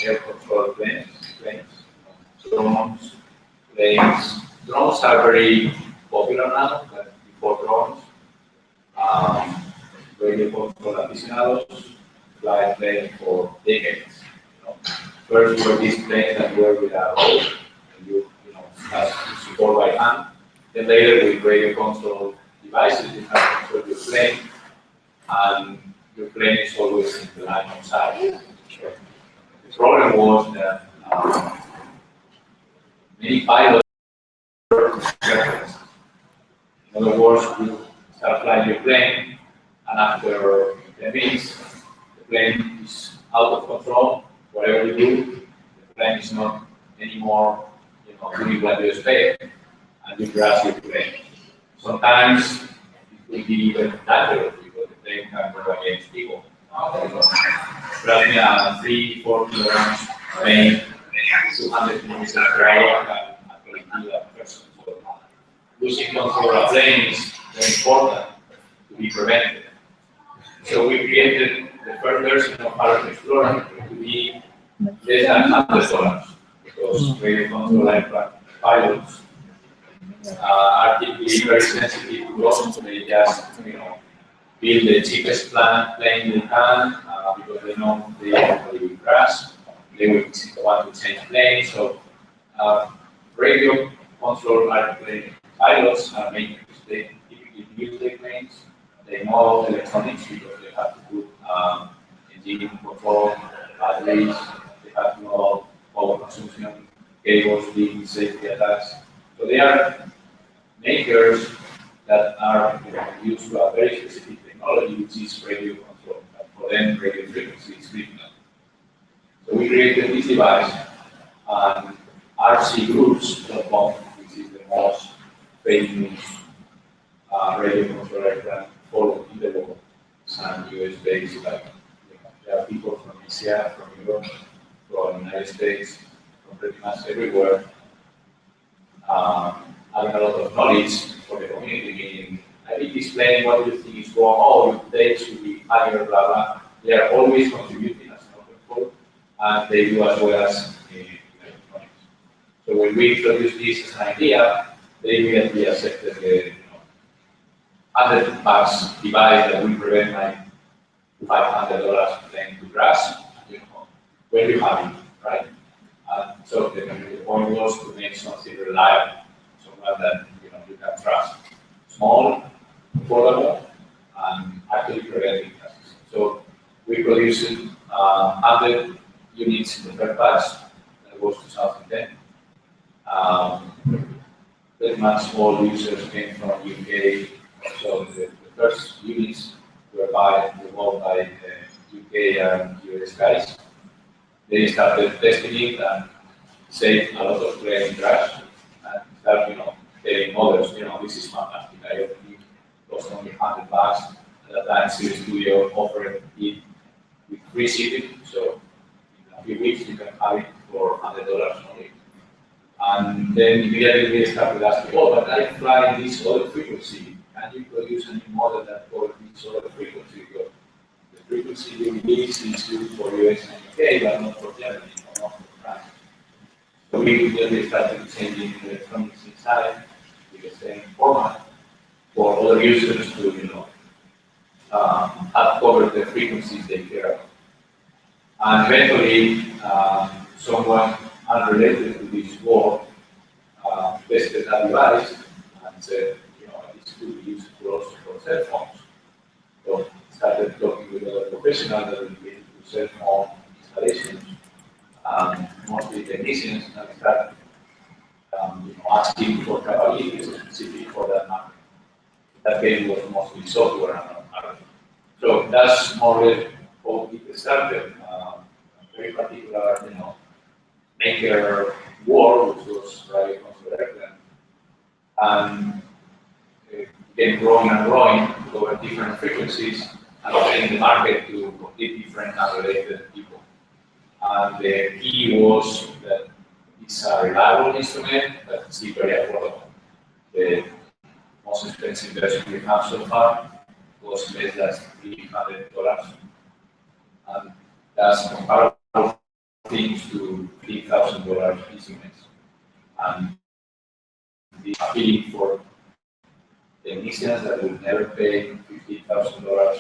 air control planes, drones, planes. Drones are very popular now, but before drones, um, radio control aficionados fly planes for decades. First were these planes that were with a rope, and as support by hand. Then later with radio control devices, you can control your plane, and your plane is always in the line of sight. The problem was that many pilots were careless. In other words, you start flying your plane, and after 10 minutes, the plane is out of control. Whatever you do, the plane is not anymore, doing what you expect, and you crash your plane. Sometimes it could be even dangerous because the plane can go against people. Crashing a 3-4 kilograms plane, 200 kilometers per hour can actually kill a person. So losing control of a plane is very important to be prevented. So we created the first version of Ariel Explorer to be less than $100 because radio control aircraft pilots are typically very sensitive to loss. They just, build the cheapest plane they can because they know they will crash. They will want to change planes. So radio control airplane pilots are makers. They typically build the planes. They know electronics because they have to put engine control, batteries. They have to know power consumption, cables, being safety attached. So they are makers that are used to a very specific technology, which is radio control. And for them, radio frequency is critical. So we created this device, and rcgroups.com, which is the most famous radio control aircraft followed in the world. Some US based, like there are people from Asia, from Europe, from the United States, from pretty much everywhere. Having a lot of knowledge for the community, meaning I did explain what you think is wrong, oh, they should be higher, blah, blah. They are always contributing as an open code, and they do as well as electronics. So when we introduced this as an idea, they immediately accepted the $100 device that will prevent my $500 plane to crash, when you have it, right? So the point was to make something reliable, someone that you can trust, small, affordable, and actually preventing crashes. So we produced 100 units in the first batch. That was 2010. Pretty much all users came from UK. So the first units were bought by UK and US guys. They started testing it and saved a lot of plane crash and started, telling others, this is fantastic. I already cost only $100. At that time, Series Studio offered it with free shipping. So in a few weeks, you can have it for $100 only. And then immediately they started asking, oh, but I fly this other frequency. Can you produce a new model that covers this other frequency? Because the frequency you release is good for US and UK, but not for Germany or not for France. So we immediately started changing the electronics inside with the same format for other users to, have covered the frequencies they care about. And eventually, someone unrelated to this work tested that device and said, it's good to use also for cell phones. So started talking with other professionals that will get to cell phone installations, mostly technicians, and started asking for capabilities specific for that market. That game was mostly software and hardware. So that's more or less how it started. Very particular, maker world, which was radio control airplane, and again growing and growing over different frequencies and opening the market to completely different unrelated people. And the key was that it's a reliable instrument, but it's very affordable. The most expensive version we have so far was less than $300. And that's comparable things to $3,000 instruments. And the appealing for technicians that will never pay $50,000 for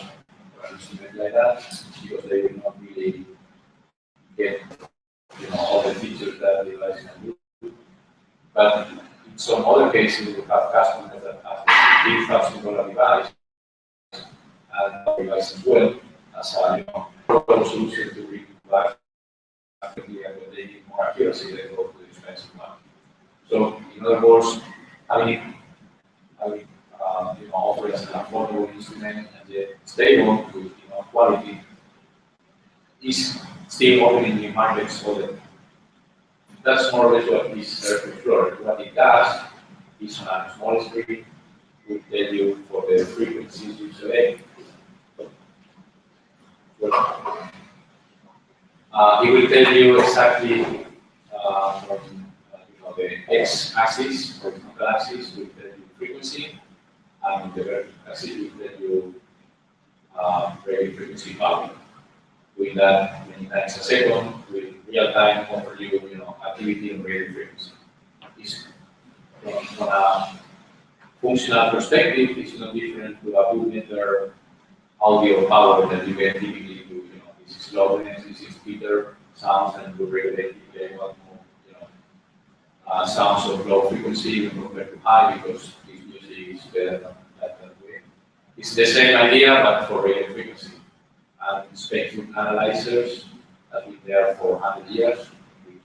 an instrument like that, because they will not really get all the features that the device can do. But in some other cases, we have customers that have a $3,000 device and our device as well as a proper solution to bring back quickly, and when they need more accuracy, they go to the expensive one. So in other words, having offering an affordable instrument and yet stable with quality is still opening new markets for them. That's more or less what this Circle Explorer. What it does is on a small screen will tell you for the frequencies you select. It will tell you exactly from the x-axis, horizontal axis will tell you frequency, and the vertical axis will tell you radio frequency value. Doing that many times a second with real time offer you activity on radio frequency. It's, from a functional perspective, it's not different to a bootmeter audio power that you get typically to this is loudness, this is Peter sounds, and you regulate sounds of low frequency compared to high because this music is better than that way. It's the same idea but for radio frequency. And spectrum analyzers that have been there for 100 years with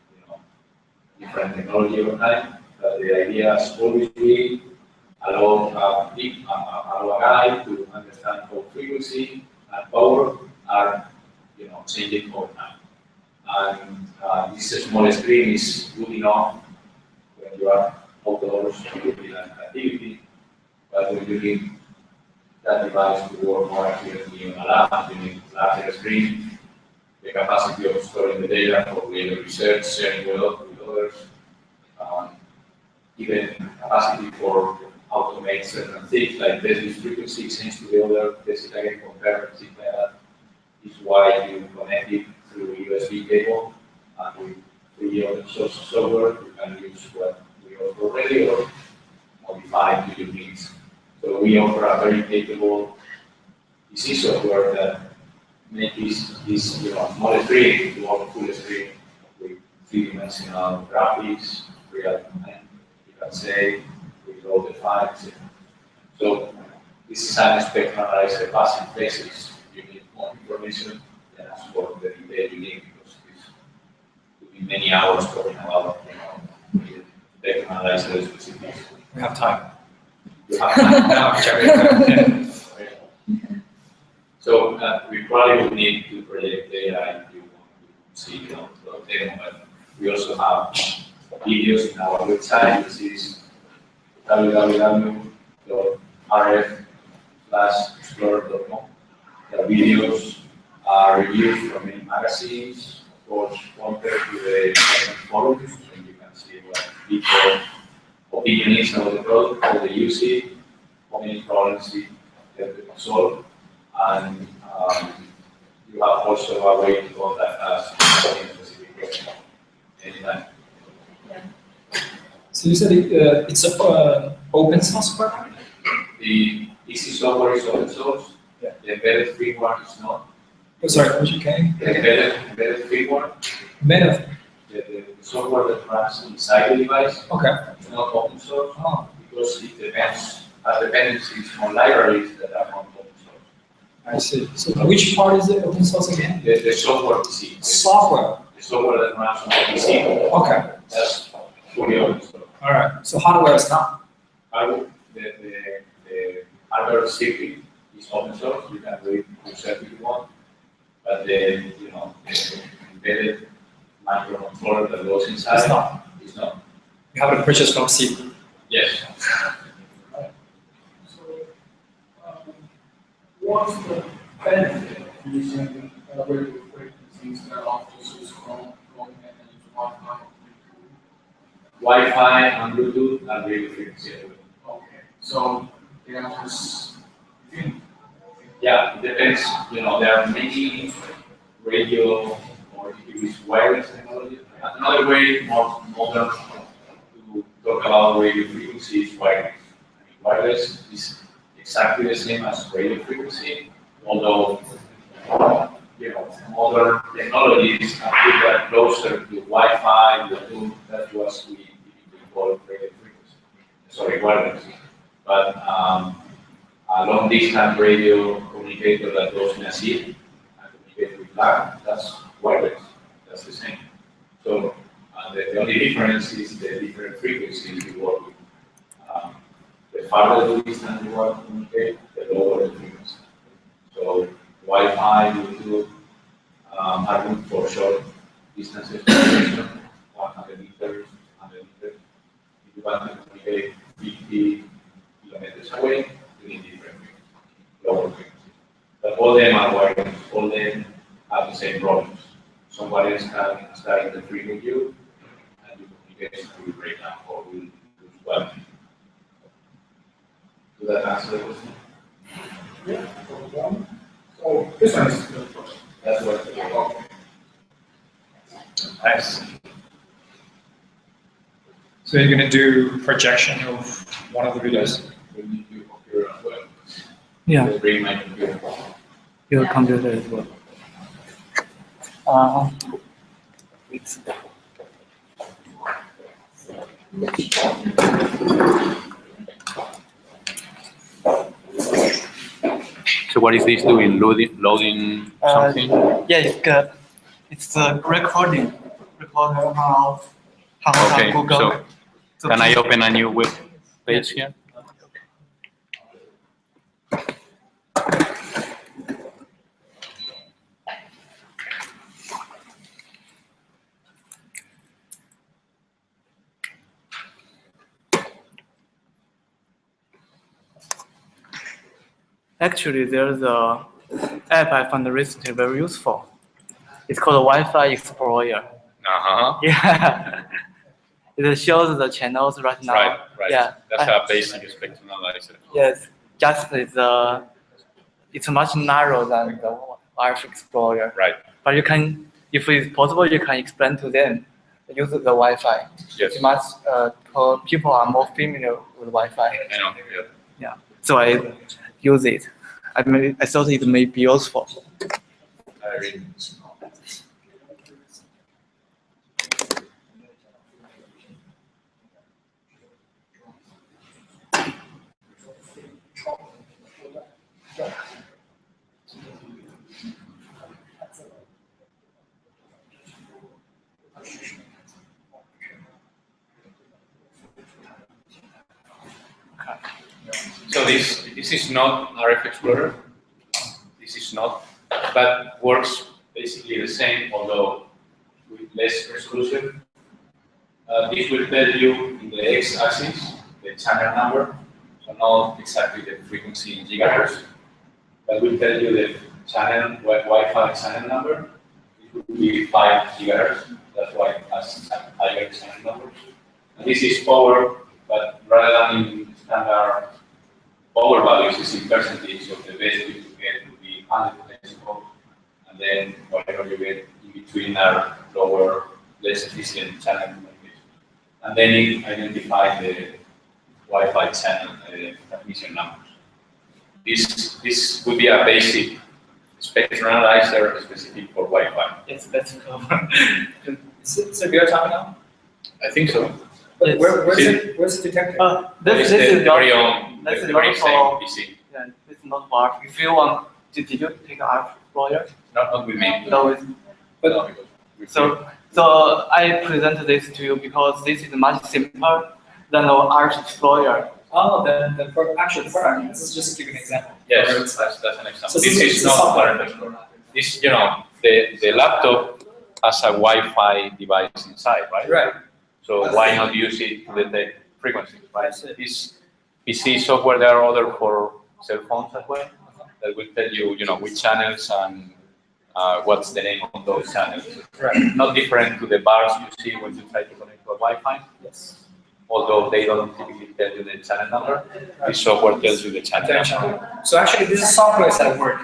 different technology over time. But the idea has always been allow a guy to understand how frequency and power are changing over time. And this small screen is good enough when you are outdoors doing an activity, but when you need that device to work more accurately on a lab, you need larger screen, the capacity of storing the data for later research, sharing with others, even capacity for automate certain things like this frequency change to the other, this again compare things like that. Is why you connect it through USB cable and with free open source software you can use what we offer already or modify to your needs. So we offer a very capable PC software that makes this small screen to a full screen with three-dimensional graphics, real time, you can say, with all the files. So this is an spectrum analyzer passing places. You need more information than ask for the detail you need because this could be many hours talking about spectrum analyzer specifics. We have time. You have time. So we probably would need to project data if you want to see the demo, but we also have videos in our website, which is www.rf/explorer.com. The videos are reviews from many magazines, of course, compared to the forums, and you can see what people opinion is about the product, how they use it, how many problems it can solve, and you have also a way to contact us in specific question anytime. Yeah. So you said it's an open source product? The easy software is open source. Yeah. The embedded firmware is not. Oh, sorry, what you can? The embedded firmware. Embedded. The software that runs inside the device. Okay. It's not open source because it depends. Has dependencies on libraries that are not open source. I see. So which part is it open source again? The software PC. Software. The software that runs on the PC. Okay. That's fully open source. All right. So hardware is not. The hardware circuit is open source. You can do it yourself if you want. But the embedded microcontroller that goes inside is not. You have to purchase from C. Yes. What's the benefit of using radio frequencies that are just from Wi-Fi? Wi-Fi and Bluetooth and radio frequency. Okay, so they are just. Yeah, it depends. There are many radio or if you use wireless technology. Another way, more modern, to talk about radio frequency is wireless. I mean, wireless is exactly the same as radio frequency, although modern technologies have put that closer to Wi-Fi, Bluetooth. That was we call radio frequency. Sorry, wireless. But a long distance radio communicator that goes in a seat and communicates with LAN, that's wireless. That's the same. So the only difference is the different frequencies you work with. The farther the distance you want to communicate, the lower the frequency. So Wi-Fi, Bluetooth are good for short distances, 100 meters, 100 meters. If you want to communicate 50 kilometers away, you need different frequencies, lower frequencies. But all them are wireless, all them have the same problems. Somebody else can start interfering with you, and your communication will break down or will lose quality. Does that answer the question? Yeah. So this one is the question. That's what it's about. Nice. So you're going to do projection of one of the videos? We need your computer as well. Yeah, I'll bring my computer. your computer as well. It's So what is this doing? Loading something? yeah, it's a recording how Okay, Google. so can I open a new web page here? Actually, there's a app I found recently very useful. It's called Wi-Fi Explorer. Uh-huh. Yeah, it shows the channels right now. Right. Yeah. That's a basic spectrum analyzer. Yes, just it's much narrower than the Wi-Fi Explorer. Right. But you can, if it's possible, you can explain to them use the Wi-Fi. Yes. It's much people are more familiar with Wi-Fi. I know. Yeah. Yeah. So I use it. I thought it may be useful. I agree. So this is not RF Explorer. This is not, but works basically the same, although with less resolution. This will tell you in the x-axis the channel number, so not exactly the frequency in gigahertz, but will tell you the channel Wi-Fi channel number. It will be 5 gigahertz. That's why it has higher channel numbers. And this is power, but rather than in standard power values, is in percentage. So the best you could get would be 100 decibels, and then whatever you get in between are lower, less efficient channel communication. And then it identifies the Wi-Fi channel transmission numbers. This would be a basic spectrum analyzer specific for Wi-Fi. Yes, that's cool. Is it real time now? I think so. But Yes. where's it detected? This the is very not, own, that's the not very for, same PC. yeah, it's not for RF. If you want, did you take RF Explorer? Not with me. No, it's, No, because with so I present this to you because this is much simpler than our RF Explorer. Oh, actual product. This is just to give you an example. yes, that's an example. So This it's is a not software. RF Explorer. This, the laptop has a Wi-Fi device inside, right? Right. So why not use it to detect frequencies, right? This PC software, there are other for cell phones as well that will tell you, which channels and what's the name of those channels. Right. Not different to the bars you see when you try to connect to a Wi-Fi. Yes. Although they don't typically tell you the channel number, the software tells you the channel number. So actually, this is software that work.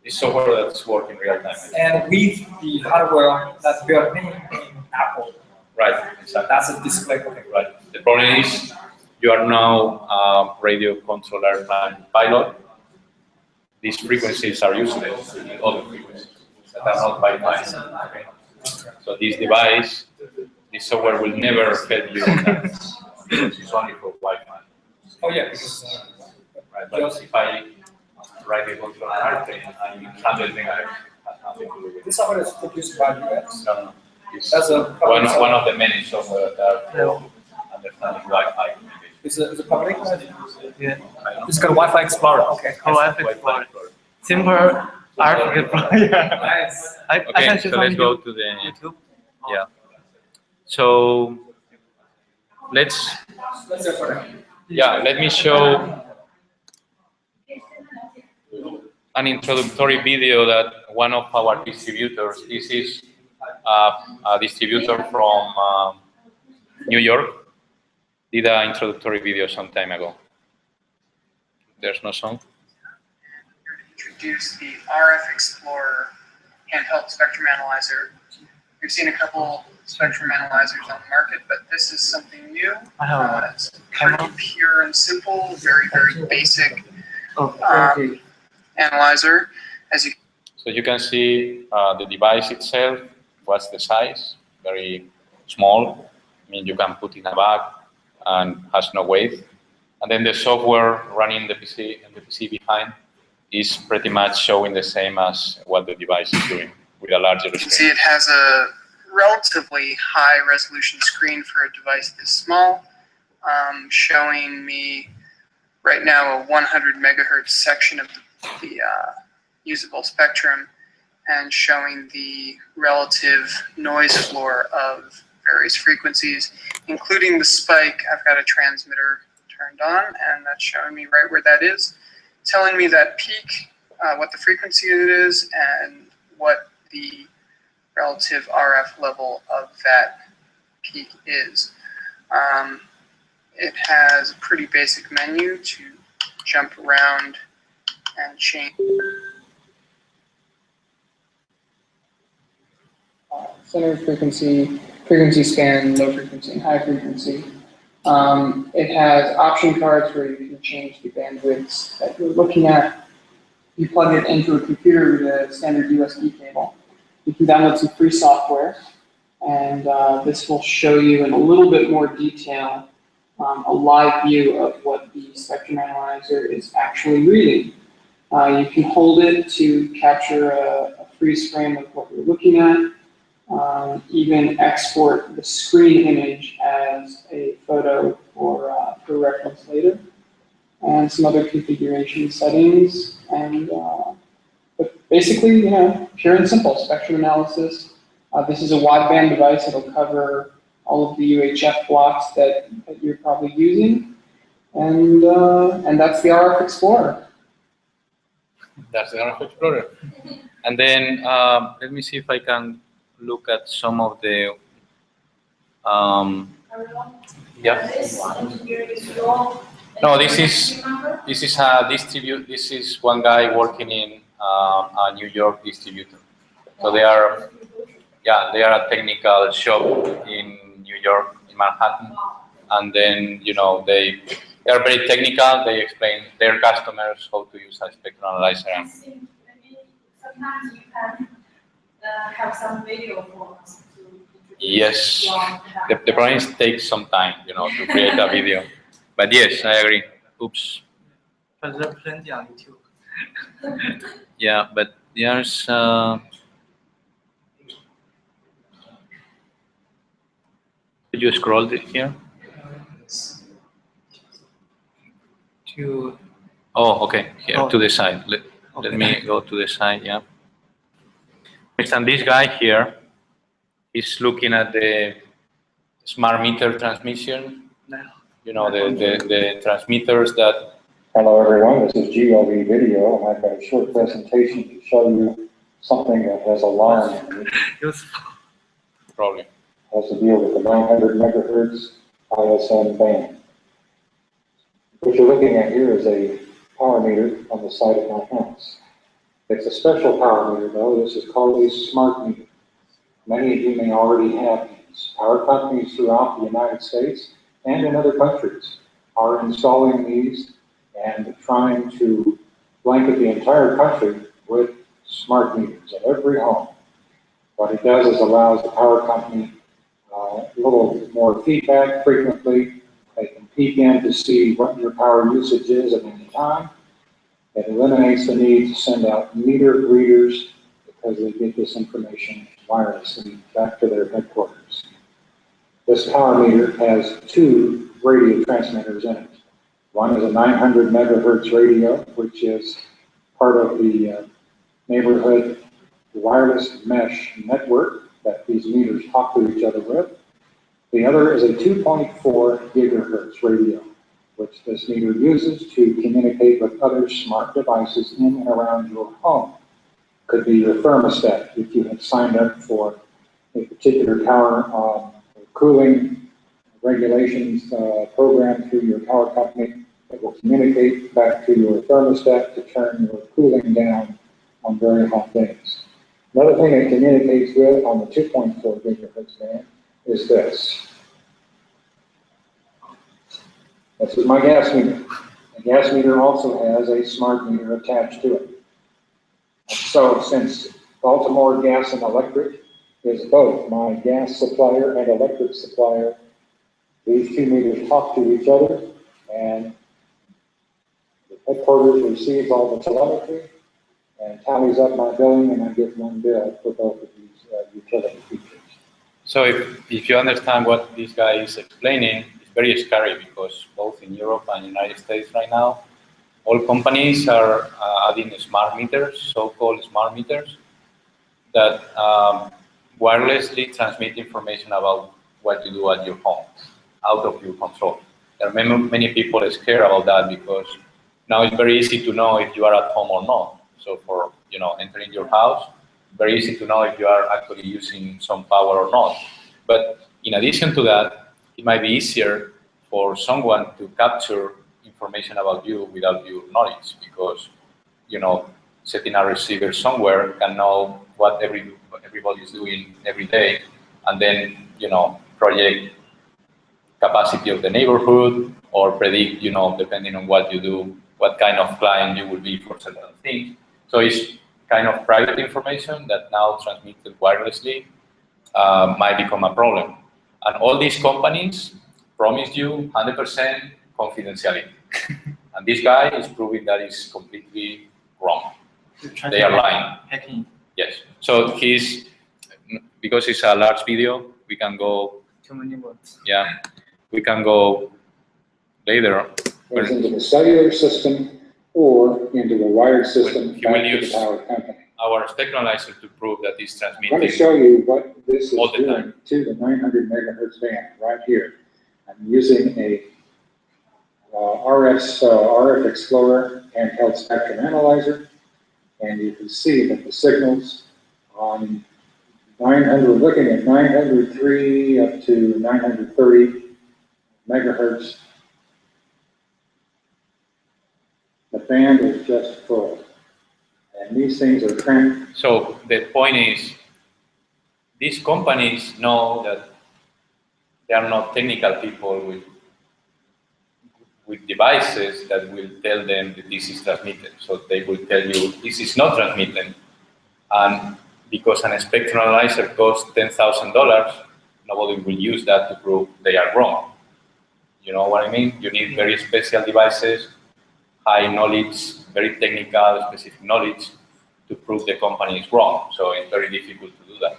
It's software that's working real time. And with the hardware that we are making in Apple, Right, exactly. that's a display. Okay. Right. The problem is you are now a radio control airplane pilot. These frequencies are useless, other frequencies that are not Wi-Fi. Okay? So this device, this software will never help you in that because it's only for Wi-Fi. Oh yeah, because Right. But if I write a control airplane and 100 megahertz has nothing to do with it. this software is produced by US. No. It's That's a one of the many software that are for understanding Wi-Fi communication. It's a public. Yeah. It's called Wi-Fi Explorer. Okay. Oh, Wi-Fi Explorer. Simple RF Explorer. Nice. I Okay, can show so let's some go to the YouTube. yeah. So let's Let's go for that. let me show an introductory video that one of our distributors. This is a distributor from New York. Did an introductory video some time ago. There's no song. Introduce the RF Explorer handheld spectrum analyzer. We've seen a couple spectrum analyzers on the market, but this is something new. I have It's pretty pure and simple, very, very basic analyzer. As you So you can see the device itself. What's the size? Very small. I mean, you can put in a bag and has no weight. And then the software running the PC and the PC behind is pretty much showing the same as what the device is doing with a larger can see, screen. it has a relatively high resolution screen for a device this small, showing me right now a 100 megahertz section of the usable spectrum and showing the relative noise floor of various frequencies, including the spike. I've got a transmitter turned on, and that's showing me right where that is, telling me that peak, what the frequency it is, and what the relative RF level of that peak is. It has a pretty basic menu to jump around and change. Center frequency, frequency scan, low frequency, and high frequency. It has option cards where you can change the bandwidths that you're looking at. You plug it into a computer with a standard USB cable. You can download some free software, and this will show you in a little bit more detail a live view of what the spectrum analyzer is actually reading. You can hold it to capture a freeze frame of what you're looking at. Even export the screen image as a photo for reference later, and some other configuration settings. And but basically, pure and simple spectrum analysis. This is a wideband device. It'll cover all of the UHF blocks that you're probably using, and that's the RF Explorer. That's the RF Explorer. And then let me see if I can look at some of the yeah. No, this is a distribute. This is one guy working in a New York distributor. So they are a technical shop in New York, in Manhattan, and then they are very technical. They explain their customers how to use a spectrum analyzer. And sometimes you can have some video for us to yes, the problem is it takes some time, to create a video. But yes, I agree. Oops. But there's plenty on YouTube. Yeah, but there's could you scroll it here? To Oh, okay. Here Oh. to the side. Let me go to the side. Yeah. And this guy here is looking at the smart meter transmission. The transmitters that. Hello everyone, this is GLV Video, and I've got a short presentation to show you something that has alarmed me. useful. Probably. It has to deal with the 900 megahertz ISM band. What you're looking at here is a power meter on the side of my house. It's a special power meter, though. This is called a smart meter. Many of you may already have these. Power companies throughout the United States and in other countries are installing these and trying to blanket the entire country with smart meters at every home. What it does is allows the power company a little more feedback frequently. They can peek in to see what your power usage is at any time. It eliminates the need to send out meter readers because they get this information wirelessly back to their headquarters. This power meter has two radio transmitters in it. One is a 900 megahertz radio, which is part of the neighborhood wireless mesh network that these meters talk to each other with. The other is a 2.4 gigahertz radio, which this meter uses to communicate with other smart devices in and around your home. Could be your thermostat if you have signed up for a particular power cooling regulations program through your power company. It will communicate back to your thermostat to turn your cooling down on very hot days. Another thing it communicates with on the 2.4 gigahertz band is this. This is my gas meter. The gas meter also has a smart meter attached to it. And so since Baltimore Gas and Electric is both my gas supplier and electric supplier, these two meters talk to each other, and the headquarters receives all the telemetry and tallies up my billing, and I get one bill for both of these utility features. So if you understand what this guy is explaining, it's very scary because both in Europe and United States right now, all companies are adding smart meters, so-called smart meters, that wirelessly transmit information about what you do at your home, out of your control. There are many people scared about that because now it's very easy to know if you are at home or not. So for entering your house, very easy to know if you are actually using some power or not. But in addition to that, it might be easier for someone to capture information about you without your knowledge, because setting a receiver somewhere can know what everybody is doing every day, and then project capacity of the neighborhood, or predict depending on what you do, what kind of client you will be for certain things. So it's kind of private information that now transmitted wirelessly might become a problem. And all these companies promise you 100% confidentiality. And this guy is proving that is completely wrong. They are lying. Hacking. Yes. So because it's a large video, we can go. Too many words. Yeah, we can go later. Goes into the cellular system or into the wired system He back will to the use power company. our spectralizer to prove that it's I'm going transmitting. to show you what this is all the doing time. to the 900 megahertz band right here. I'm using a RF Explorer handheld spectrum analyzer, and you can see that the signals on 900, looking at 903 up to 930 megahertz, the band is just full. And these things are cranked. So the point is, these companies know that they are not technical people with devices that will tell them that this is transmitted. So they will tell you this is not transmitted. And because an spectrum analyzer costs $10,000, nobody will use that to prove they are wrong. You know what I mean? You need very special devices, high knowledge, very technical, specific knowledge to prove the company is wrong. So it's very difficult to do that.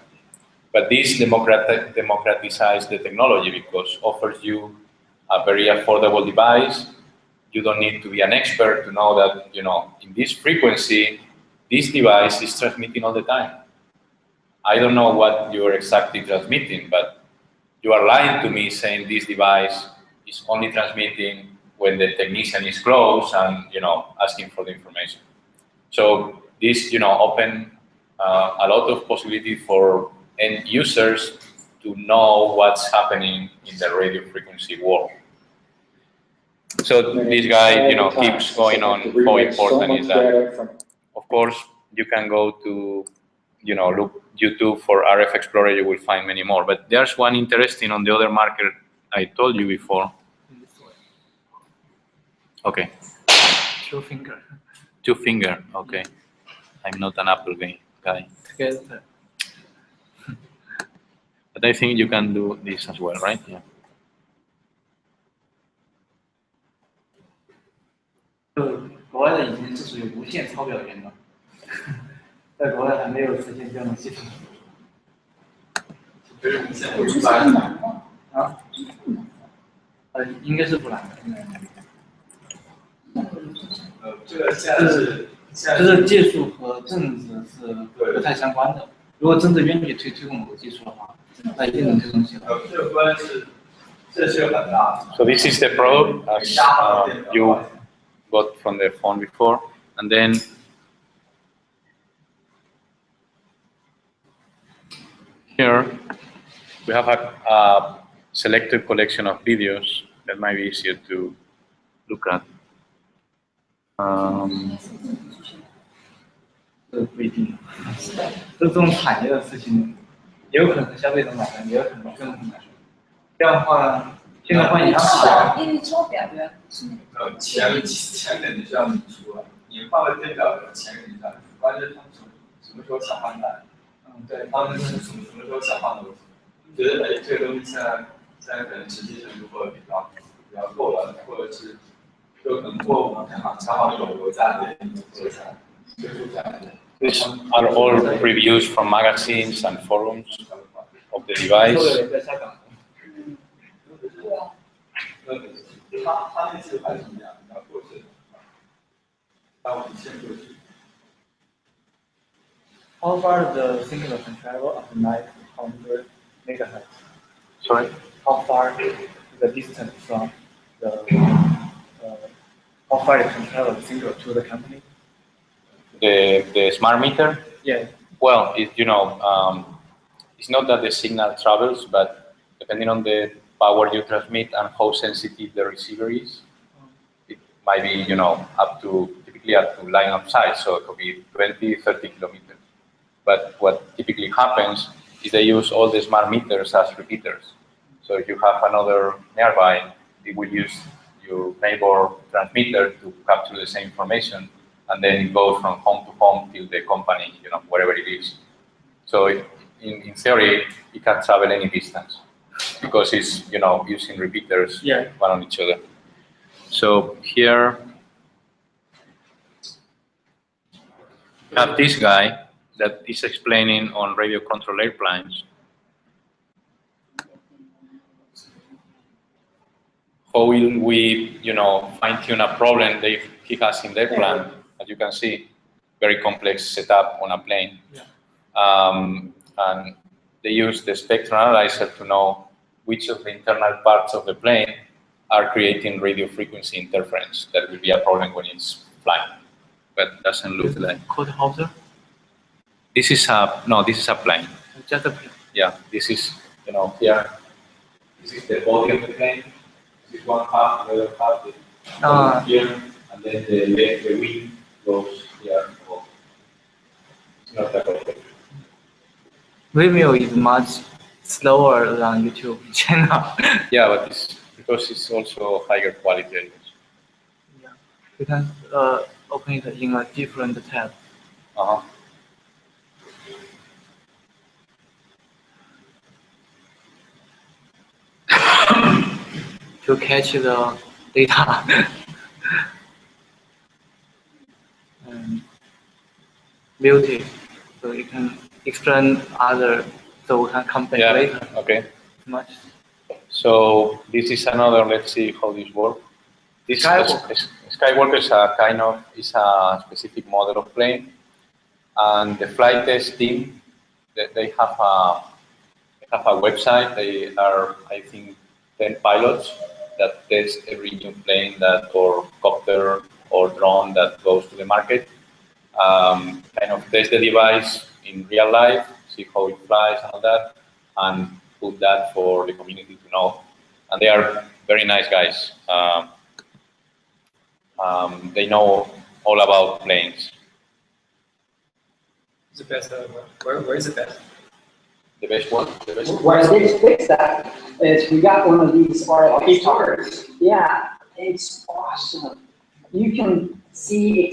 But this democratizes the technology because offers you a very affordable device. You don't need to be an expert to know that, in this frequency, this device is transmitting all the time. I don't know what you're exactly transmitting, but you are lying to me saying this device is only transmitting when the technician is close and, asking for the information. So this, open a lot of possibility for end users to know what's happening in the radio frequency world. So this guy, keeps going on how important is that. Of course, you can go to, look YouTube for RF Explorer. You will find many more. But there's one interesting on the other market I told you before. Okay. 2 finger. 2 finger. Okay. I'm not an Apple guy. Together. But I think you can do this as well, right? Yeah. 国外的已经是属于无线超表源了，在国外还没有实现这样的系统。啊？应该是不难的。这个现在是就是技术和政治是不太相关的。如果政治愿意推动某个技术的话，那一定能推动起来。这个关是这是很大的。 So this is the product as you got from the phone before, and then here we have a selected collection of videos that might be easier to look at. 这不一定，这种产业的事情，也有可能消费者买单，也有可能政府买单。这样的话，现在换银行因为超表的是那个钱肯定是要你出了，你换个电表钱肯定是要你出，关键他们什么时候想换代？对，他们是什么时候想换的问题？觉得这个东西现在可能实际程度会比较够了，或者是就可能过我们采访有价的做下来，推出下来的。 These are all reviews from magazines and forums of the device. 在下岗。他那次还是一样，你要过去的，但我们先过去。 How far the singular can travel up to 900 megahertz? Sorry? How far the distance from the how far it can travel single to the company? The smart meter? Yeah. Well, it's not that the signal travels, but depending on the power you transmit and how sensitive the receiver is, it might be, typically up to line of sight, so it could be 20, 30 kilometers. But what typically happens is they use all the smart meters as repeaters. So if you have another nearby, it will use your neighbor transmitter to capture the same information, and then it goes from home to home till the company, wherever it is. So in theory, it can travel any distance because it's, using repeaters one on each other. So here we have this guy that is explaining on radio control airplanes how will we, fine-tune a problem that he has in their plan. As you can see, very complex setup on a plane. And they use the spectrum analyzer to know which of the internal parts of the plane are creating radio frequency interference. That will be a problem when it's flying, but doesn't look like. Code houser? This is a plane. Just a plane. Yeah, this is, here. This is the body of the plane. This is one half, the other half is here, and then the wing goes here. It's not that complicated. Vimeo is much slower than YouTube channel. Yeah, but it's because it's also higher quality. Yeah. You can open it in a different tab. To catch the data. And mute it, so you can explain other, so we can come back later. Okay. Much. So this is another. Let's see how this works. This Skywalker is a specific model of plane, and the flight test team they have a website. They are, I think, 10 pilots that test every new plane or copter or drone that goes to the market. Test the device in real life, see how it flies and all that, and put that for the community to know. And they are very nice guys. They know all about planes. The best, where is the best? The best one? The best Where they fix that is we got one of these Ariel Rocholl. Yeah, it's awesome. You can see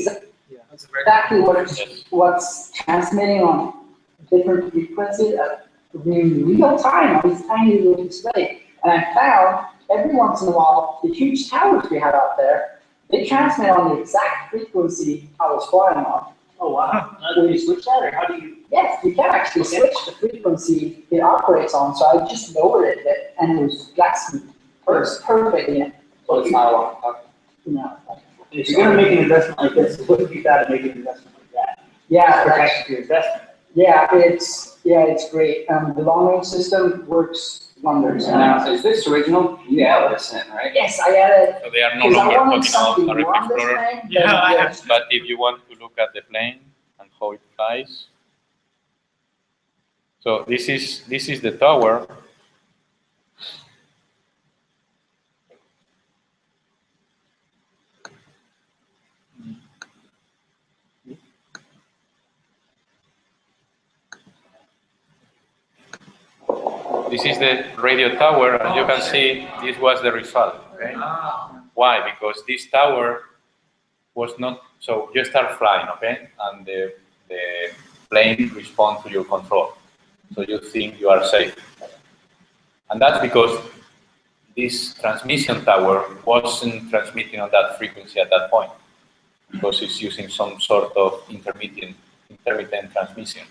That's a very exactly what's transmitting on different frequencies in real time on this tiny little display. And I found every once in a while, the huge towers we have out there, they transmit on the exact frequency I was flying on. Oh, wow. Do you switch that, or how do you? Yes, you can actually switch the frequency it operates on, so I just lowered it, and it was perfect in it. So it's not a lot. No. If you're gonna make an investment like this, it wouldn't be bad to make an investment like that. Yeah, Protect your investment. yeah, it's great. The long range system works wonders. Now, is this original? You added this in, right? Yes, I added, So they are no because I longer wanted talking something about more RF on this Explorer. thing. Yeah, I have. But if you want to look at the plane and how it flies, so this is the tower. This is the radio tower, and you can see this was the result. Okay? Why? Because this tower was not, so you start flying, okay? And the plane responds to your control. So you think you are safe. And that's because this transmission tower wasn't transmitting on that frequency at that point, because it's using some sort of intermittent transmission.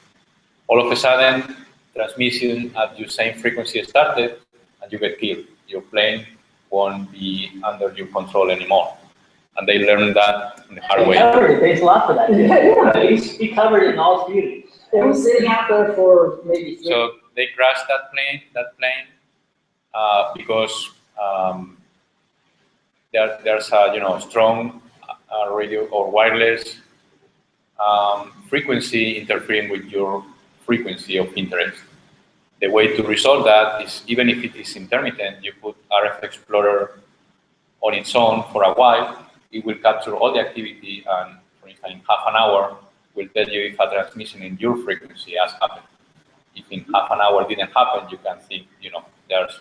All of a sudden, transmission at your same frequency started, and you get killed. Your plane won't be under your control anymore. And they learned that in the hard He way. covered it, thanks a lot for that. Yeah. He covered it in all its beauty. It was sitting out there for maybe 3 So they crashed that plane, because there's a strong radio or wireless frequency interfering with your frequency of interest. The way to resolve that is, even if it is intermittent, you put RF Explorer on its own for a while. It will capture all the activity, and for instance, in half an hour, will tell you if a transmission in your frequency has happened. If in half an hour didn't happen, you can think, there's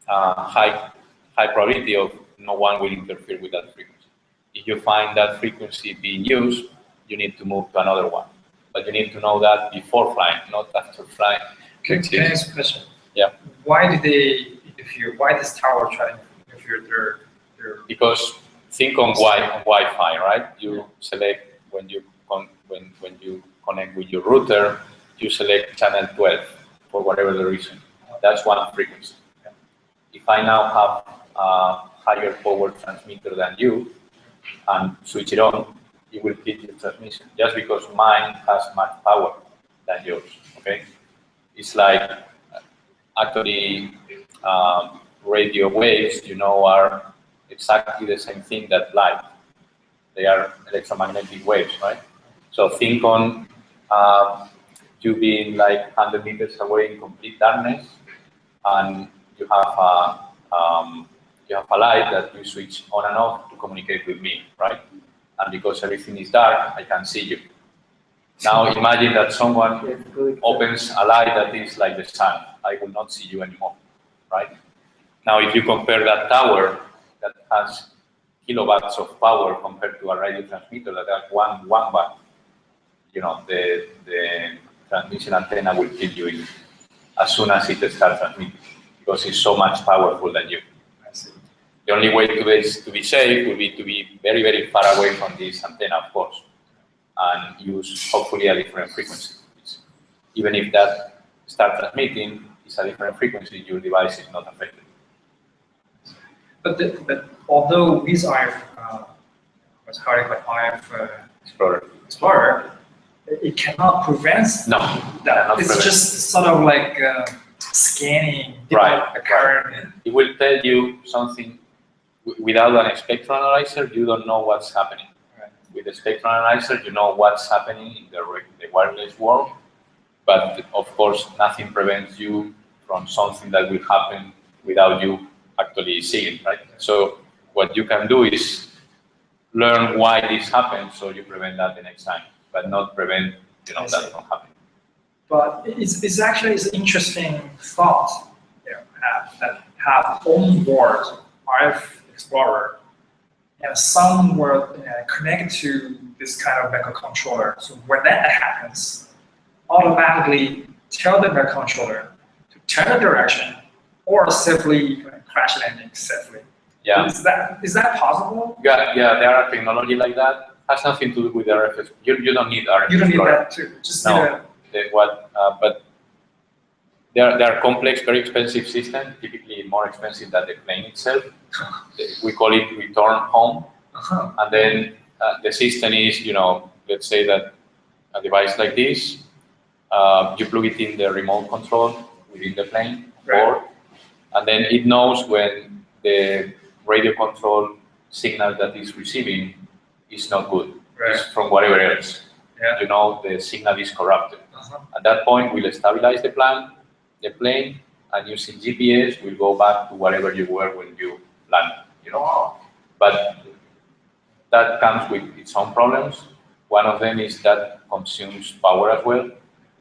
high probability of no one will interfere with that frequency. If you find that frequency being used, you need to move to another one. But you need to know that before flying, not after flying. Can I ask a question? Yeah. Why do they interfere? Why does tower try to interfere their Because think on Wi-Fi, right? You select when you connect with your router, you select channel 12 for whatever the reason. That's one frequency. If I now have a higher power transmitter than you and switch it on, it will kill your transmission just because mine has much power than yours. Okay, it's like actually radio waves, are exactly the same thing that light. They are electromagnetic waves, right? So think on you being like 100 meters away in complete darkness, and you have a light that you switch on and off to communicate with me, right? And because everything is dark, I can see you. Now imagine that someone opens a light that is like the sun. I will not see you anymore, right? Now, if you compare that tower that has kilowatts of power compared to a radio transmitter that has one watt, the transmission antenna will kill you as soon as it starts transmitting, because it's so much powerful than you. The only way to be safe would be to be very, very far away from this antenna, of course, and use hopefully a different frequency. Even if that starts transmitting, it's a different frequency, your device is not affected. But although these are Explorer, it cannot prevent that. It's just sort of like scanning a current. It will tell you something. Without an spectral analyzer, you don't know what's happening. Right. With the spectral analyzer, you know what's happening in the wireless world, but of course, nothing prevents you from something that will happen without you actually seeing, right? So what you can do is learn why this happens, so you prevent that the next time, but not prevent that from happening. But it's actually an interesting thought, have onboard RF Explorer and somewhere connected to this kind of microcontroller. So when that happens, automatically tell the microcontroller to turn the direction or safely crash landing safely. Yeah. Is that possible? Yeah, there are technology like that. Has nothing to do with RF. You don't need RF. You don't need Explorer. that too. Just But they are complex, very expensive system. Typically more expensive than the plane itself. We call it return home, and then the system is, let's say that a device like this, you plug it in the remote control within the plane board, and then it knows when the radio control signal that is receiving is not good. It's from whatever else. Yeah. The signal is corrupted. At that point, we'll stabilize the plane, and using GPS, we'll go back to wherever you were when you landed. But that comes with its own problems. One of them is that consumes power as well,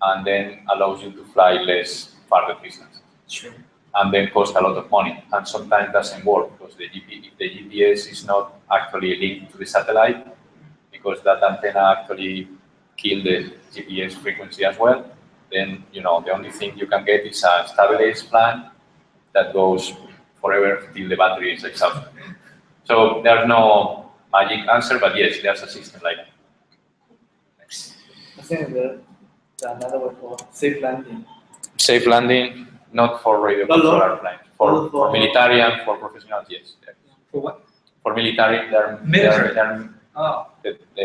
and then allows you to fly less farther distances. Sure. And then cost a lot of money, and sometimes doesn't work because if the GPS is not actually linked to the satellite, because that antenna actually kills the GPS frequency as well, then the only thing you can get is a stabilized plan that goes forever till the battery is exhausted. So there's no magic answer, but yes, there's a system like that. I think the another word for safe landing. Safe landing, not for radio control airplanes. For military and for professionals, yes. For what? For military, the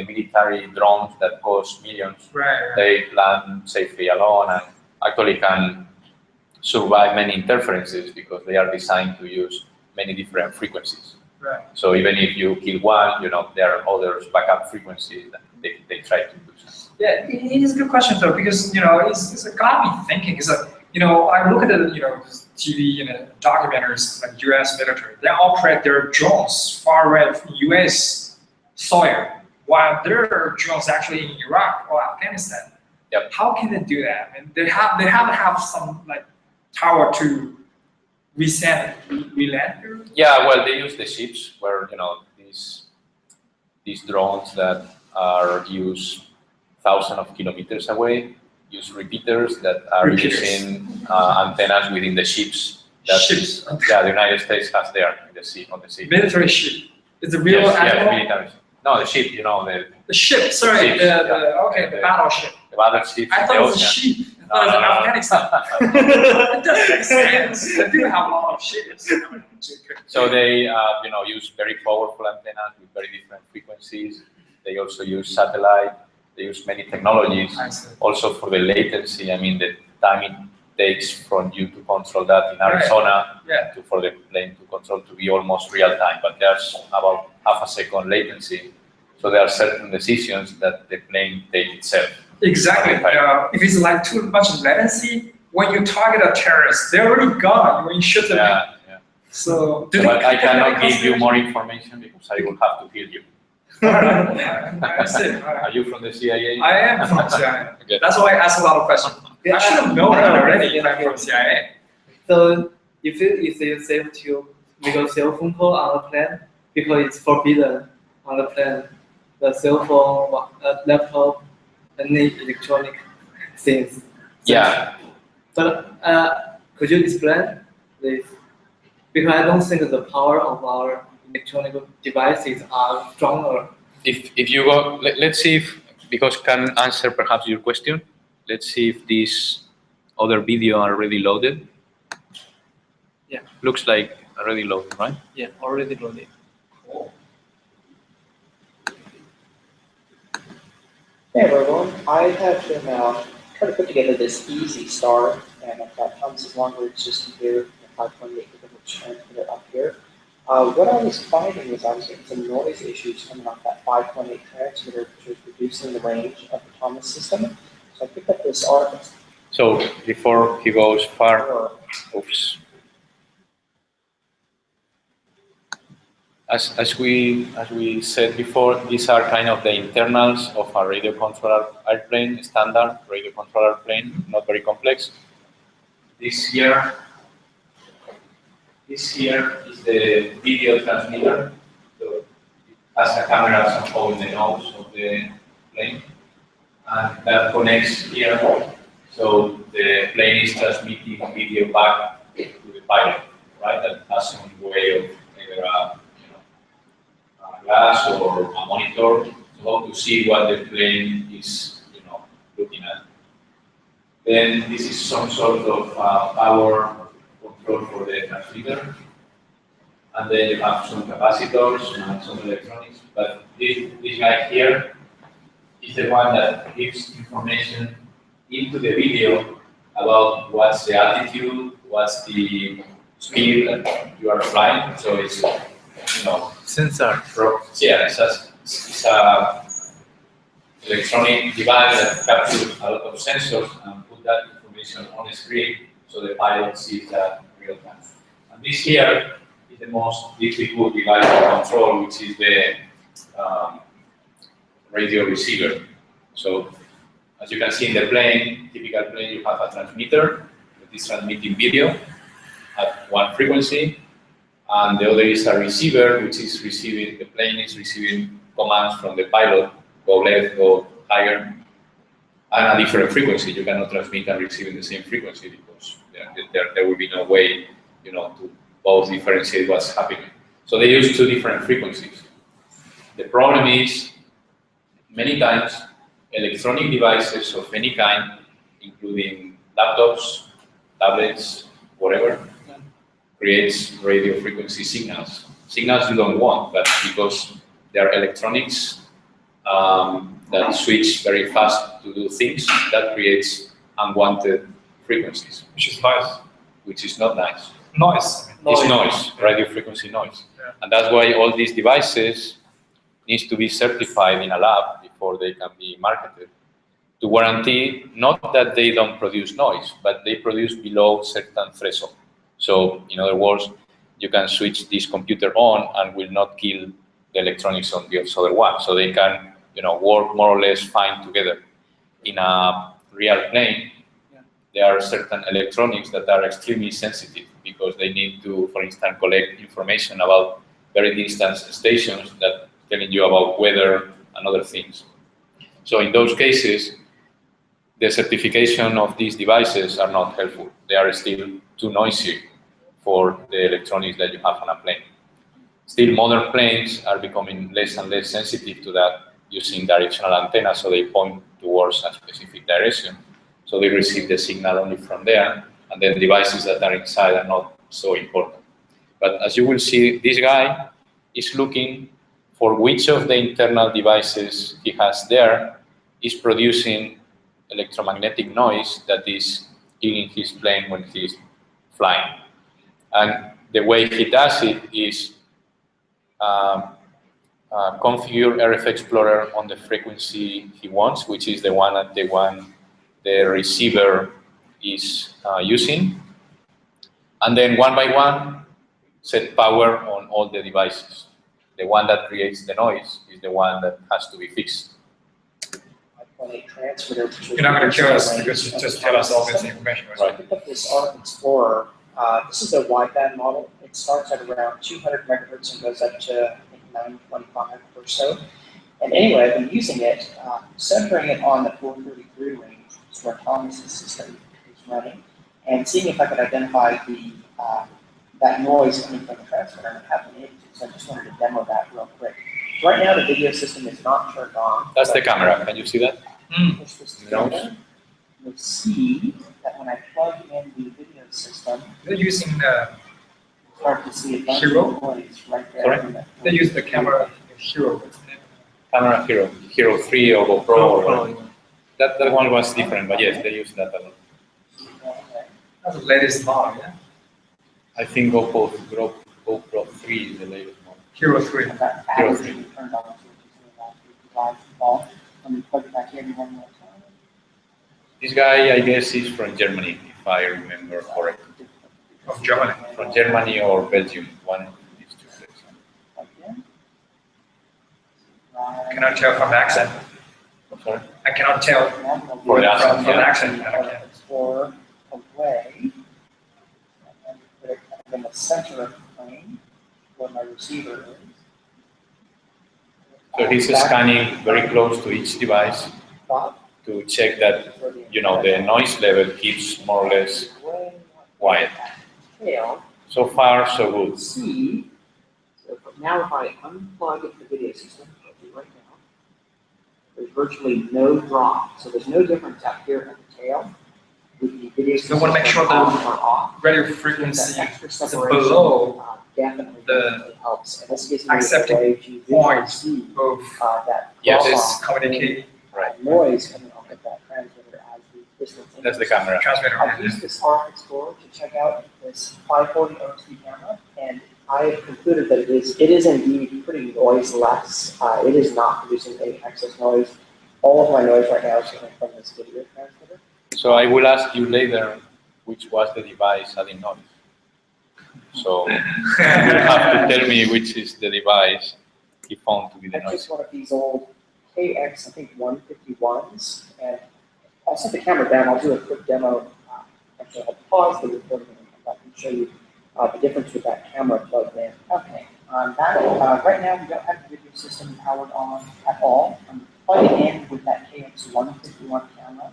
military drones that cost millions, they land safely alone and actually can survive many interferences because they are designed to use many different frequencies. Right. So even if you kill one, there are others backup frequencies that they try to use. Yeah, it is a good question though, because it's got me thinking. It's I look at this TV documentaries like U.S. military. They operate their drones far away from U.S. soil, while their drones actually in Iraq or Afghanistan. Yep. How can they do that? And they have to have some tower to reland. Yeah, well, they use the ships where these drones that are used thousands of kilometers away use repeaters that are using antennas within the ships. Ships. Yeah, the United States has there in the sea, on the sea. Military ship. It's a real yes, military. No, the ship. The ship. Sorry, the battleship. The battleship. I thought it was a sheep. I thought it was Afghanistan. It doesn't make sense. They do have a lot of ships. So they, use very powerful antennas with very different frequencies. They also use satellite. They use many technologies. Also for the latency, the time it takes from you to control that in Arizona for the plane to control to be almost real time. But there's about half a second latency. So there are certain decisions that the plane takes itself. Exactly. If it's too much latency, when you target a terrorist, they're already gone when you shoot them. Yeah. So, but I cannot give you more information because I will have to kill you. I see. Are you from the CIA? I am from the CIA. Okay. That's why I ask a lot of questions. I should have known that already if I'm from CIA. So if it's safe to make a cell phone call on the plane, because it's forbidden on the plane, the cell phone, laptop, any electronic things. Yeah. But could you explain this? Because I don't think the power of our electronic devices are stronger. If you go, let's see if, because can answer perhaps your question. Let's see if this other video are already loaded. Yeah. Looks like already loaded, right? Yeah, already loaded. Hey everyone, I have been trying to put together this easy start, and I've got tons of long words just in here, 5.8 gigahertz transmitter up here. What I was finding was I was getting some noise issues coming off that 5.8 transmitter, which was reducing the range of the Thomas system. So I picked up this article. So before he goes far, oops. As we said before, these are kind of the internals of a radio controller airplane, standard radio controller airplane, not very complex. This here is the video transmitter. So it has a camera somehow in the nose of the plane, and that connects here. So the plane is transmitting video back to the pilot, right? That has some way of either a glass or a monitor to see what the plane is, looking at. Then this is some sort of power control for the transmitter, and then you have some capacitors and some electronics. But this guy here is the one that gives information into the video about what's the altitude, what's the speed that you are flying. So it's Sensor. Yeah, it's a electronic device that captures a lot of sensors and put that information on the screen so the pilot sees that real time. And this here is the most difficult device to control, which is the radio receiver. So as you can see in the plane, typical plane, you have a transmitter that is transmitting video at one frequency, and the other is a receiver, which is receiving, the plane is receiving commands from the pilot, go left, go higher, and a different frequency. You cannot transmit and receive in the same frequency because there will be no way, to both differentiate what's happening. So they use two different frequencies. The problem is, many times, electronic devices of any kind, including laptops, tablets, whatever, creates radio frequency signals. Signals you don't want, but because they are electronics that switch very fast to do things, that creates unwanted frequencies. Which is nice. Which is not nice. Noise. It's noise, radio frequency noise. Yeah. And that's why all these devices needs to be certified in a lab before they can be marketed, to guarantee not that they don't produce noise, but they produce below certain threshold. So, in other words, you can switch this computer on and will not kill the electronics on the other one. So they can, work more or less fine together. In a real plane, there are certain electronics that are extremely sensitive because they need to, for instance, collect information about very distant stations that telling you about weather and other things. So in those cases, the certification of these devices are not helpful. They are still too noisy for the electronics that you have on a plane. Still, modern planes are becoming less and less sensitive to that, using directional antennas, so they point towards a specific direction. So they receive the signal only from there, and then devices that are inside are not so important. But as you will see, this guy is looking for which of the internal devices he has there is producing electromagnetic noise that is killing his plane when he's flying. And the way he does it is configure RF Explorer on the frequency he wants, which is the one the receiver is using. And then one by one, set power on all the devices. The one that creates the noise is the one that has to be fixed. You're not going to kill us because you just tell us all this information. So I picked up this Ariel Explorer. This is a wideband model. It starts at around 200 megahertz and goes up to, I think, 925 or so. And anyway, I've been using it, centering it on the 433 range, which is where Thomas's system is running, and seeing if I could identify that noise coming from the transmitter, and I haven't been able to. So I just wanted to demo that real quick. Right now, the video system is not turned on. That's the camera. Can you see that? Push this together. You'll see that when I plug in the video system, They're using the start to see a bunch Hero? of noise right there. Sorry? they use the camera Hero. Camera Hero 3 or GoPro or whatever. That one was different, but yes, they use that a lot. That's the latest model, yeah. I think GoPro 3 is the latest one. Hero 3. And that average will be turned on, which is about 55 volts. Let me plug it back in one more time. This guy, I guess, is from Germany, if I remember correctly. Of Germany. From Germany or Belgium, one of these two places. Like Cannot tell from the accent. Sorry? I cannot tell For the accent, from the yeah. accent. Okay. Explorer away, and put it kind of in the center of the plane where my receiver is. So he's scanning very close to each device to check that, you know, the noise level keeps more or less quiet. So far, so good. See, so now if I unplug the video system, I'll do right now, there's virtually no drop. So there's no difference out here at the tail with the video system. So I want to make sure on or the off. radio frequency That extra is separation below definitely the helps. And this gives me a accepting way to visually point see of that Yes. this communicating noise coming off of that transmitter as the distance. That's the camera. transmitter. I've used this Ariel Explorer to check out this 540 OT camera, and I have concluded that it is indeed pretty noiseless. It is not producing any excess noise. All of my noise right now is coming from this video transmitter. So I will ask you later which was the device adding noise. So you will have to tell me which is the device he found to be the I noise. took one of these old KX, I think 151s, and I'll set the camera down. I'll do a quick demo. Actually, I'll pause the recording and come back and show you the difference with that camera plugged in. Okay, right now we don't have the video system powered on at all. I'm plugging in with that KX 151 camera.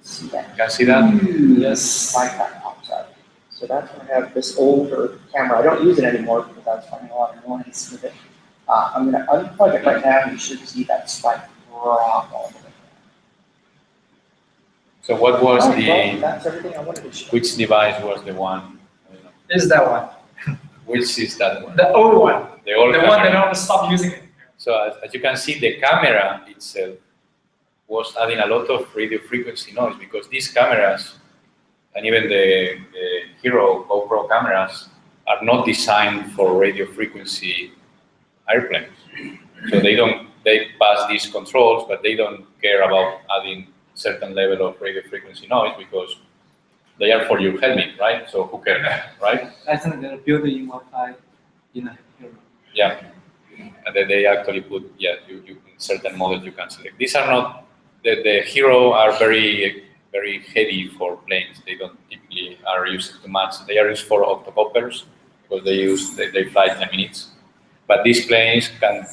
See that? You can see that? Yes. Like that pops up. So that's when I have this older camera. I don't use it anymore because I was finding a lot of noise with it. I'm going to unplug it right now, and you should see that spike drop all the way down. So what was Well, the, that's everything I wanted to show. which device was the one? I don't know. Is that one? Which is that one? The old one. The old The camera. one that don't stop using it. So as you can see, the camera itself was adding a lot of radio frequency noise because these cameras and even the Hero GoPro cameras are not designed for radio frequency airplanes. So they pass these controls, but they don't care about adding certain level of radio frequency noise because they are for your helmet, right? So who cares, right? I think they're building Wi-Fi in a Hero. Yeah. And then they actually put, yeah, you in certain models you can select. These are not, the Hero are very heavy for planes. They don't typically are used too much. They are used for octocoppers because they fly 10 minutes. But these planes can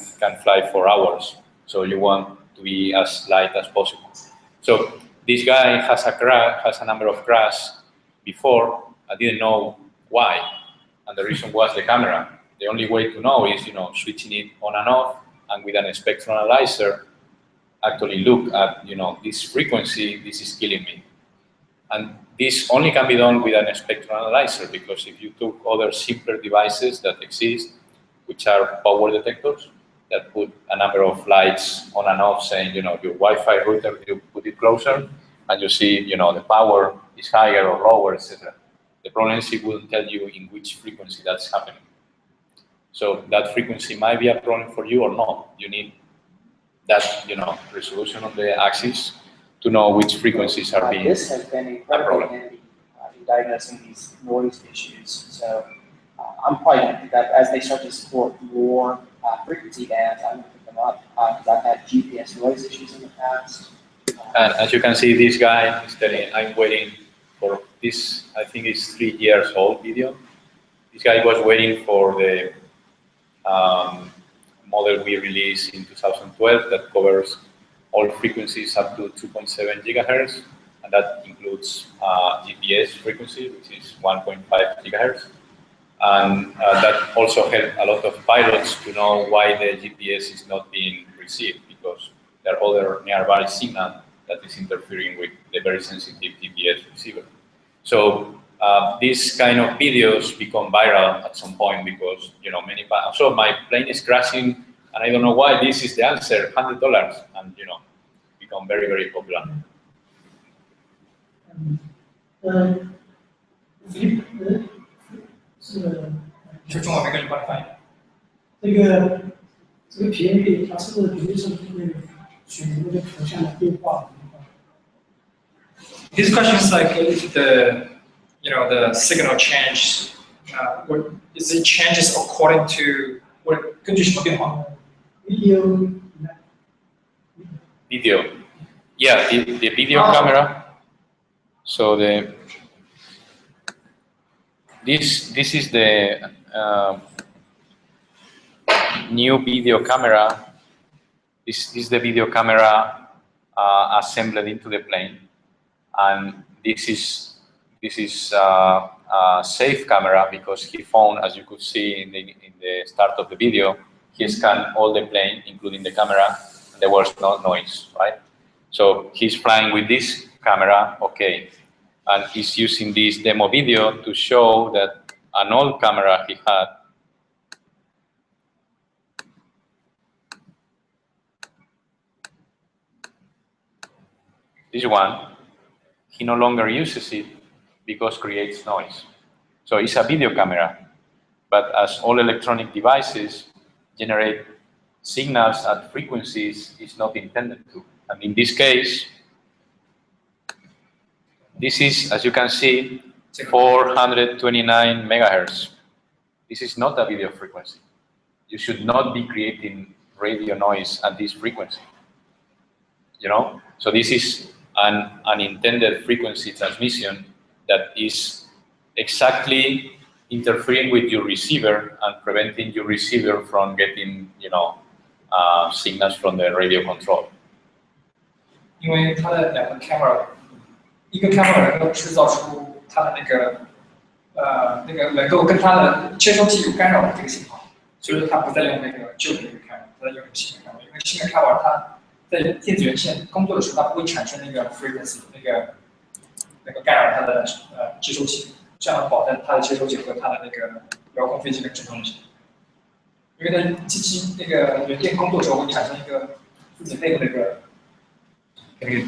fly for hours. So you want to be as light as possible. So this guy has a number of crashes before. I didn't know why. And the reason was the camera. The only way to know is, switching it on and off, and with an spectrum analyzer, actually look at, this frequency, this is killing me. And this only can be done with an spectrum analyzer, because if you took other simpler devices that exist, which are power detectors, that put a number of lights on and off saying, your Wi-Fi router, you put it closer, and you see, the power is higher or lower, etc. The problem is it wouldn't tell you in which frequency that's happening. So that frequency might be a problem for you or not. You need that, resolution on the axis to know which frequencies are being This has been incredibly handy in diagnosing these noise issues. So I'm probably going to pick up, as they start to support more frequency bands, I'm going to pick them up because I've had GPS noise issues in the past. And as you can see, this guy is telling, I'm waiting for this, I think it's 3 years old video. This guy was waiting for the model we released in 2012 that covers all frequencies up to 2.7 gigahertz, and that includes GPS frequency, which is 1.5 gigahertz. And that also helped a lot of pilots to know why the GPS is not being received, because there are other nearby signal that is interfering with the very sensitive GPS receiver. So these kind of videos become viral at some point because, many, so my plane is crashing and I don't know why, this is the answer, $100, and, become very, very popular. 就中文没跟你帮你翻译。这个频率它是不是随着那个水流的图像的变化？ These questions like if the the signal change, is it changes according to 根据什么变化？ Video. Video. Yeah, the video camera. So this is the new video camera. This is the video camera assembled into the plane, and this is a safe camera because he found, as you could see in the start of the video, he scanned all the plane, including the camera. There was no noise, right? So he's flying with this camera, okay, and he's using this demo video to show that an old camera he had. This one, he no longer uses it because it creates noise. So it's a video camera, but as all electronic devices generate signals at frequencies it's not intended to. And in this case, this is, as you can see, 429 megahertz. This is not a video frequency. You should not be creating radio noise at this frequency. You know? So this is an unintended frequency transmission that is exactly interfering with your receiver and preventing your receiver from getting, signals from the radio control. 因为它的两个 camera， 一个 camera 能够制造出它的能够跟它的接收器有干扰的这个信号，所以说它不再用那个旧的那个 camera， 它在用新的 camera。因为新的 camera 它在电子元件工作的时候，它不会产生那个 frequency 那个干扰它的接收器，这样保证它的接收器和它的那个遥控飞机的正常运行。因为它机器那个元件工作的时候会产生一个自己内部那个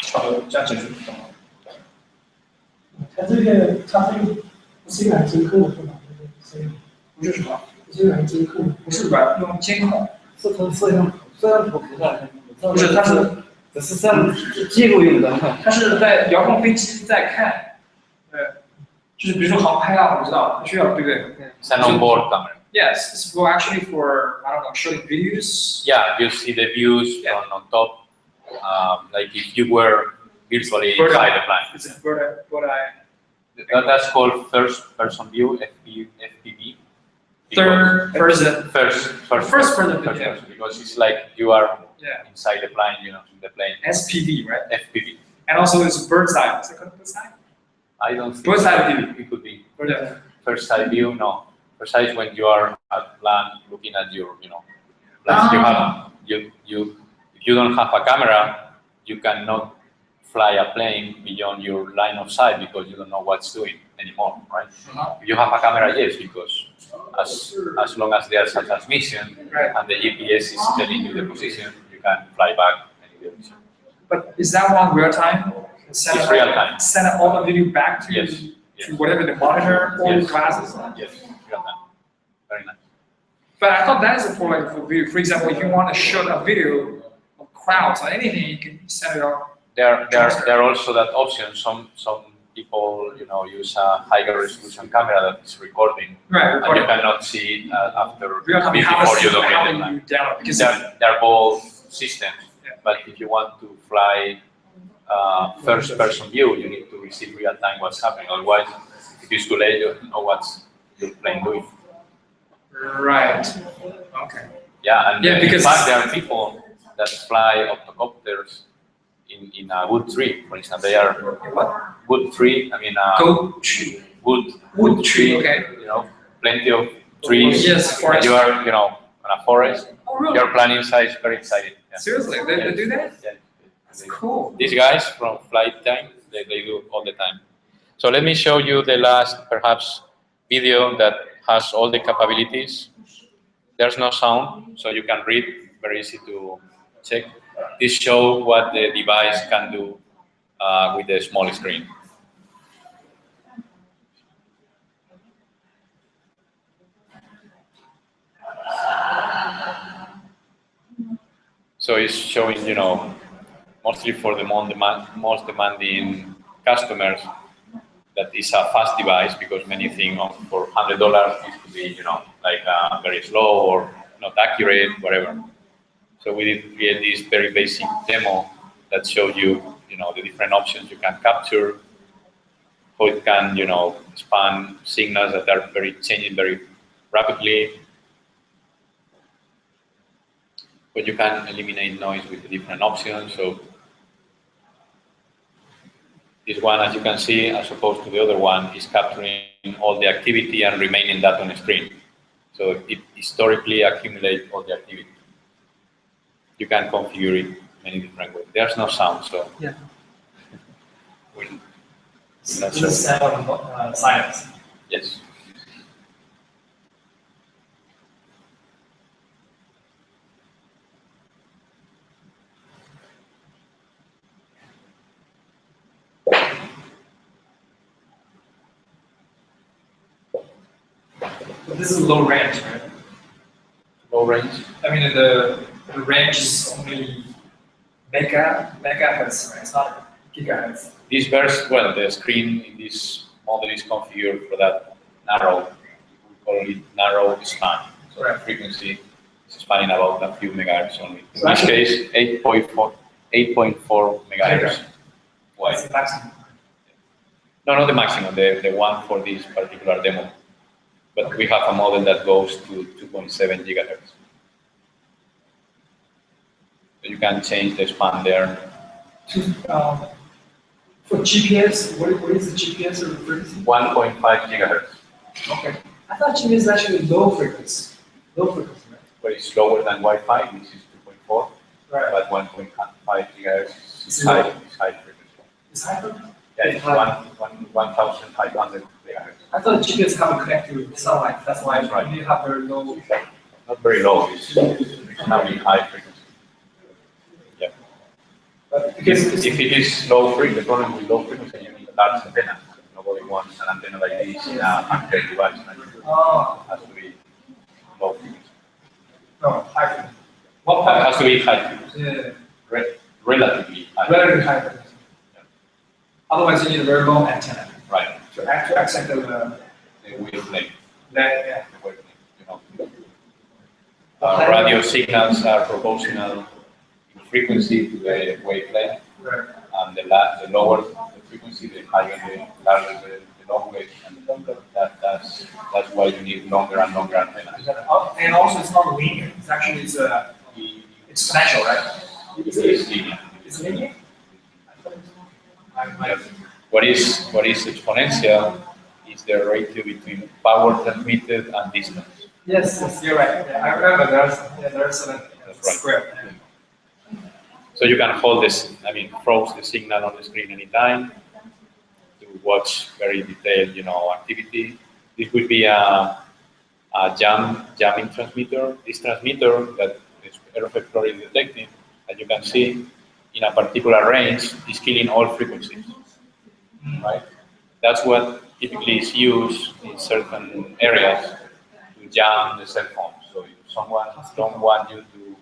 差不多这样解释懂吗？它这个不是用来监控的是吧？不是什么？不是用来监控的，不是吧？用监控。是从摄像头不是？不是，它是只是像记录用的。它是在遥控飞机在看，就是比如说航拍啊，我知道需要对不对 It's an onboard camera. Yes, it's actually for I don't know showing videos. Yeah, you see the views on top, like if you were virtually inside the plane. It's a bird eye. That's called first-person view, FPV. Third person. First person, because it's like you are Yeah. inside the plane, in the plane. SPV, right? FPV. And also it's bird's eye. Is it called bird's eye? I don't think bird's eye view. It could be. Yeah. First side view, no. First side is when you are at land looking at your, plans you have. If you don't have a camera, you cannot fly a plane beyond your line of sight because you don't know what's doing anymore, right? If you have a camera, yes, because as long as there's a transmission and the GPS is telling you the position, you can fly back any direction. But is that one real time? It's real time. Send all the video back to Yes. to whatever the monitor or the glasses. Yes, real time. Very nice. But I thought that is for video. For example, if you want to shoot a video of crowds or anything, you can send it out. There are also that option. Some people, use a higher resolution camera that is recording, Right. and you cannot see it after Real time, before you don't how get do the plan. you download? Because They're both systems, but if you want to fly first-person view, you need to receive real-time what's happening. Otherwise, if it's too late, you don't know what's your plane doing. Right. Okay. Yeah, and because in fact, there are people that fly octocopters in a wood tree, for instance. They are wood tree. I mean, goat tree. Wood tree. Okay. Plenty of trees. Yes, forest. You are, on a forest. Oh, really? Your planning side is very exciting. Yeah. Seriously, they do that? Yeah. That's cool. These guys from Flight Time, they do all the time. So let me show you the last, perhaps, video that has all the capabilities. There's no sound, so you can read, very easy to check. This shows what the device can do with the small screen. So it's showing, mostly for the most demanding customers, that is a fast device because many things for $100 it could be, like very slow or not accurate, whatever. So we did create this very basic demo that showed you, the different options you can capture, how it can, span signals that are changing very rapidly, but you can eliminate noise with the different options. So this one, as you can see, as opposed to the other one, is capturing all the activity and remaining that on the screen. So it historically accumulates all the activity. You can configure it many different ways. There's no sound, so Yeah. We're not This sure. is sound silence. Yes. But this is low range, right? Low range. I mean, the range is only megahertz, right? It's not gigahertz. This verse, well, the screen in this model is configured for that narrow, we call it narrow span. So the frequency is spanning about a few megahertz only. In this case, 8.4 megahertz wide. That's the maximum. No, not the maximum, the one for this particular demo. But we have a model that goes to 2.7 gigahertz. So you can change the span there. For GPS, what is the GPS or frequency? 1.5 gigahertz. Okay. I thought GPS is actually low frequency. Low frequency, right? But it's lower than Wi-Fi, which is 2.4. Right. But 1.5 gigahertz It's is high frequency. It's high frequency? Yeah, it's 1,500 megahertz. I thought GPS have a connect to satellite. That's why you have very low. Not very low, it's reasonably high frequency. Yeah. But because If it is low frequency, the problem with low frequency, you need a large antenna. Nobody wants an antenna like this in a handheld device. oh, It has to be low frequency. no, high frequency. It has to be high frequency. Yeah, Relatively high. relatively high frequency. Otherwise, you need a very long antenna Right. to accept the Wavelength. yeah. The wavelength, radio signals are proportional in frequency to the wavelength, Right. and the lower the frequency, the higher the larger the long wave, and that's why you need longer and longer antennas. And also, it's not linear. It's actually exponential, right? It's linear. It's linear. Yes. What is exponential is the ratio between power transmitted and distance. Yes, you're right. Yeah, I remember there's a That's right. square. So you can hold this, froze the signal on the screen anytime to watch very detailed, activity. This would be a jamming transmitter. This transmitter that this RF Explorer is detecting, as you can see, in a particular range, is killing all frequencies, right? That's what typically is used in certain areas to jam the cell phone. So if someone don't want you to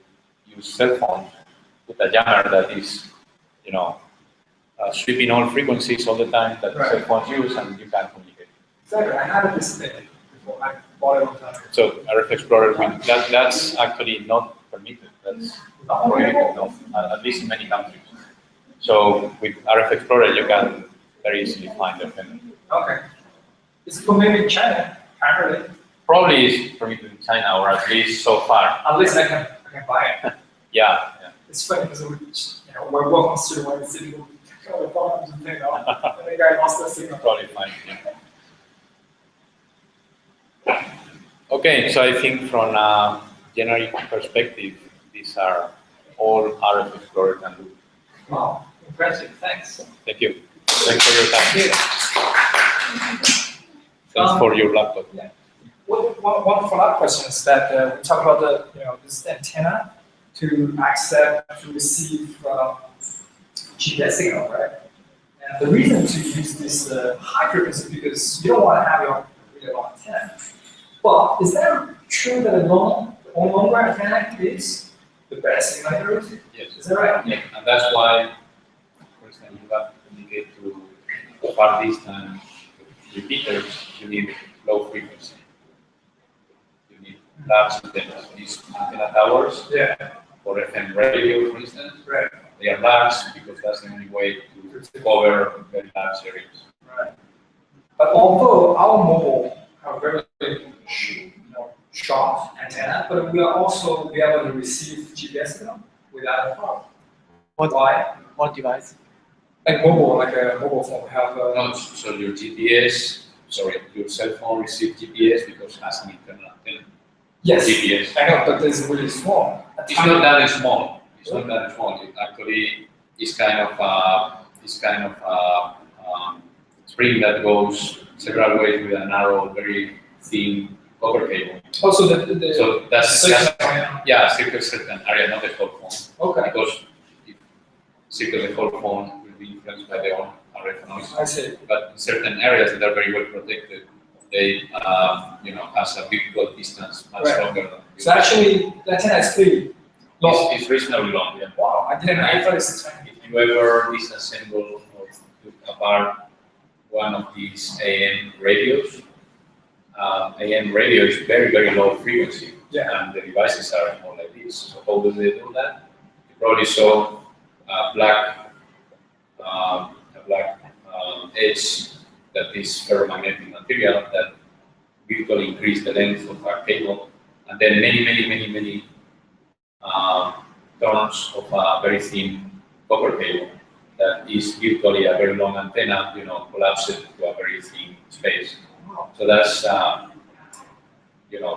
use cell phones, put a jammer that is, sweeping all frequencies all the time that Right. cell phones use, and you can communicate. Exactly. I had this thing before. I bought it one time. So RF Explorer, that's actually not permitted. That's prohibited, no, at least in many countries. So with RF Explorer, you can very easily find the offender. Okay. It's permitted in China, apparently. Probably is permitted in China, or at least so far. At least I can buy it. Yeah. It's funny because we're walking through one city. The phone and the guy lost the signal. Probably fine. Yeah. Okay, so I think from a generic perspective, these are all RF Explorer can do. Wow, impressive. Thanks. Thank you. Thanks for your time. Thanks for your laptop. Yeah. One follow-up question is that we talk about this antenna to accept, to receive GPS signal, right? And the reason to use this high frequency because you don't want to have your really long antenna. But is that true that a longer antenna is the best in accuracy? Yes. Is that right? Yeah, and that's why, for instance, you have to communicate to far distance repeaters, you need low frequency. You need large antennas. These antenna towers Yeah. for FM radio, for instance, Right. they are large because that's the only way to cover very large areas. Right. But although our mobile have very short antenna, but we are also be able to receive GPS signal without a problem. Why? What device? Like mobile, like a mobile phone have a. No, so your GPS, sorry, your cell phone receives GPS because it has an internal antenna. Yes. GPS. I know, but it's really small. It's not that small. It's not that small. It actually is kind of spring that goes several ways with a narrow, very thin copper cable. Also, So that's yeah, circle certain area, not the whole phone. Okay. Because if circle the whole phone will be influenced by their own RF noise. I see. But in certain areas that are very well protected, they has a big dot distance much Right. longer than. So actually, the antenna is pretty long. It's reasonably long. Yeah. Wow, I didn't know. I thought it's tiny. If you ever disassemble or took apart one of these AM radios, AM radio is very, very low frequency, and the devices are more like this. So how do they do that? You probably saw a black edge that is ferromagnetic material that virtually increase the length of our cable, and then many turns of a very thin copper cable that is virtually a very long antenna, collapsed to a very thin space. So that's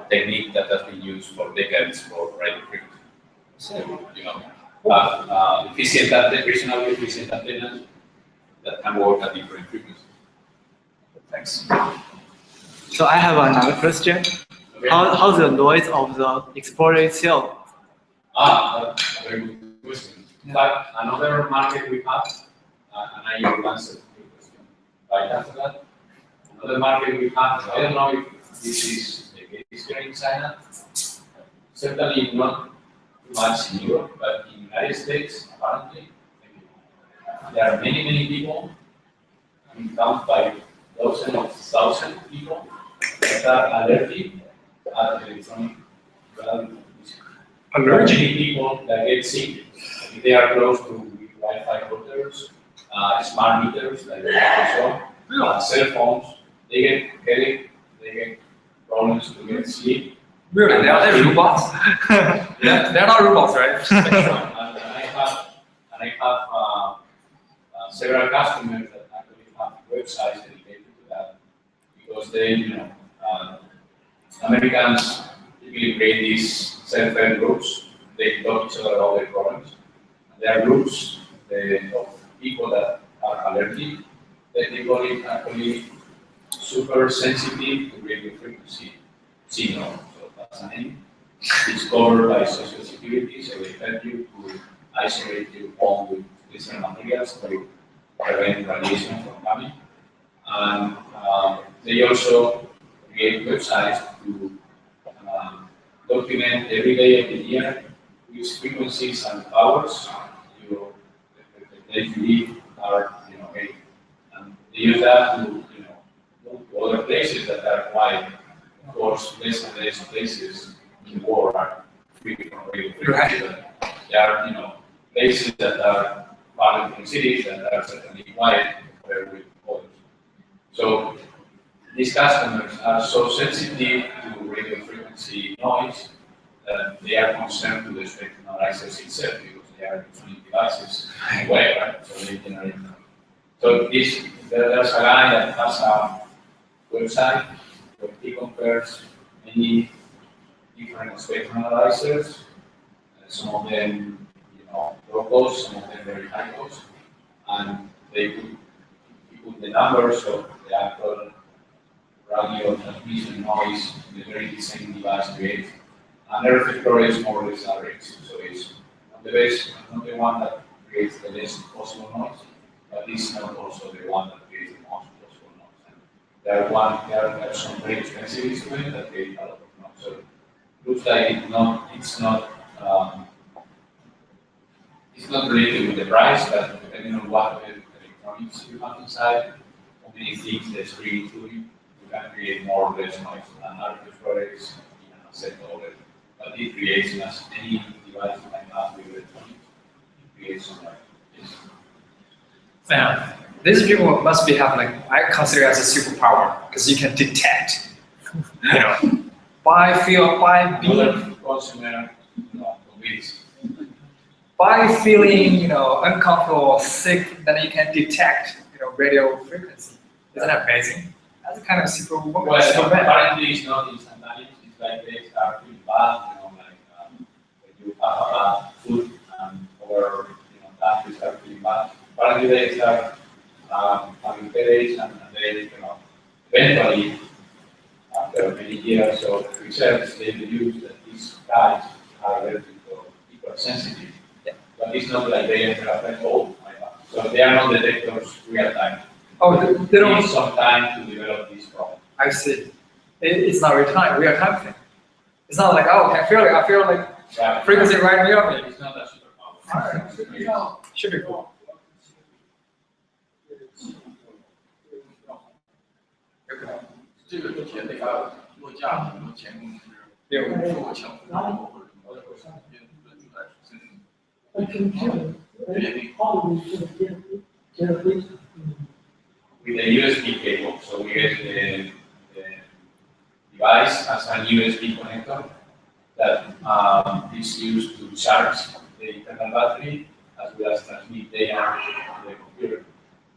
technique that has been used for decades for radio frequency. So, reasonably efficient antennas that can work at different frequencies. Thanks. So I have another question. Okay. How's the noise of the Explorer itself? That's a very good question. But another market we have, and I will answer your question right after that. Another market we have, I don't know if this is the case here in China, certainly not too much in Europe, but in the United States, apparently, there are many people, we count by dozens of thousands of people that are allergic to electronic allergic people that get sick if they are close to Wi-Fi routers, smart meters like cell phones. They get headache, they get problems to get sleep. Really, they are robots. They're not robots, right? and I have several customers that actually have websites dedicated to that because they, Americans typically create these self-help groups. They talk each other about their problems. And there are groups of people that are allergic. They call it actually super sensitive to radio frequency signal. So that's the name. It's covered by Social Security, so they help you to isolate your home with different materials to prevent radiation from coming. And they also create websites to document every day of the year which frequencies and powers the place you live are, okay. And they use that to, go to other places that are quite, of course, less and less places in the world are free from radio frequency. There are, places that are far from cities that are certainly quiet compared with others. So these customers are so sensitive to radio frequency noise that they are concerned to the spectrum analyzers itself because they are electronic devices anyway, right? So they generate. So there's a guy that has a website where he compares many different spectrum analyzers. Some of them, low cost, some of them very high cost, and they put the numbers of the actual radio transmission noise in the very same device creates. And RF Explorer is more or less average, so it's not the best, not the one that creates the least possible noise, but it's not also the one that creates the most possible noise. And there are some very expensive instruments that create a lot of noise. So it looks like it's not related with the price, but depending on what electronics you have inside, how many things the screen including, you can create more or less noise. And RF Explorer is set already. But it creates as any device you can have with electronics, it creates some like this. Now, these people must be have like, I consider it as a superpower because you can detect, you know, by feel, by being, Another consumer, convince. by feeling, you know, uncomfortable or sick, then you can detect, you know, radio frequency. Isn't that amazing? That's kind of super. Well, apparently it's not instantaneous. It's like they start feeling bad, like when you have a bad food or that you start feeling bad. Apparently they start having headaches and they, eventually after many years of research, they deduce that these guys are allergic or hypersensitive. Yeah. But it's not like they enter a friend, oh my God. So they are not detectors real time. Oh, they It don't. needs some time to develop this problem. I see. It's not real time thing. It's not like, oh, I feel like Right. frequency right near me. It's not a superpower. Alright. Should be cool. 这个之前那个诺基亚很多前公司有受过强迫或者别人的主宰是那computer, how do we get With a USB cable, so we get the device has a USB connector that is used to charge the internal battery as well as transmit data to the computer.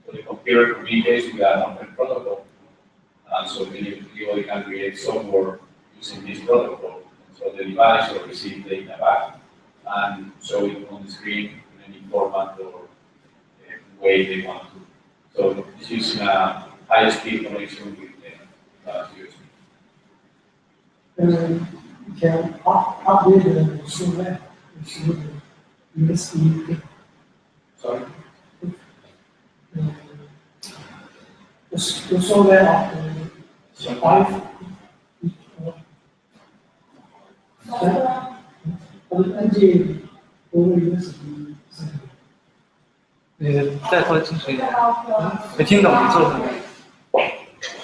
So the computer communicates with an open protocol. So anybody can create software using this protocol. So the device will receive data back and show it on the screen in any format or way they want to. So it's using a high-speed connection with the USB. You can update the software with USB. Sorry? The software of the five. NG over USB. 你再说清楚一点，没听懂你说什么。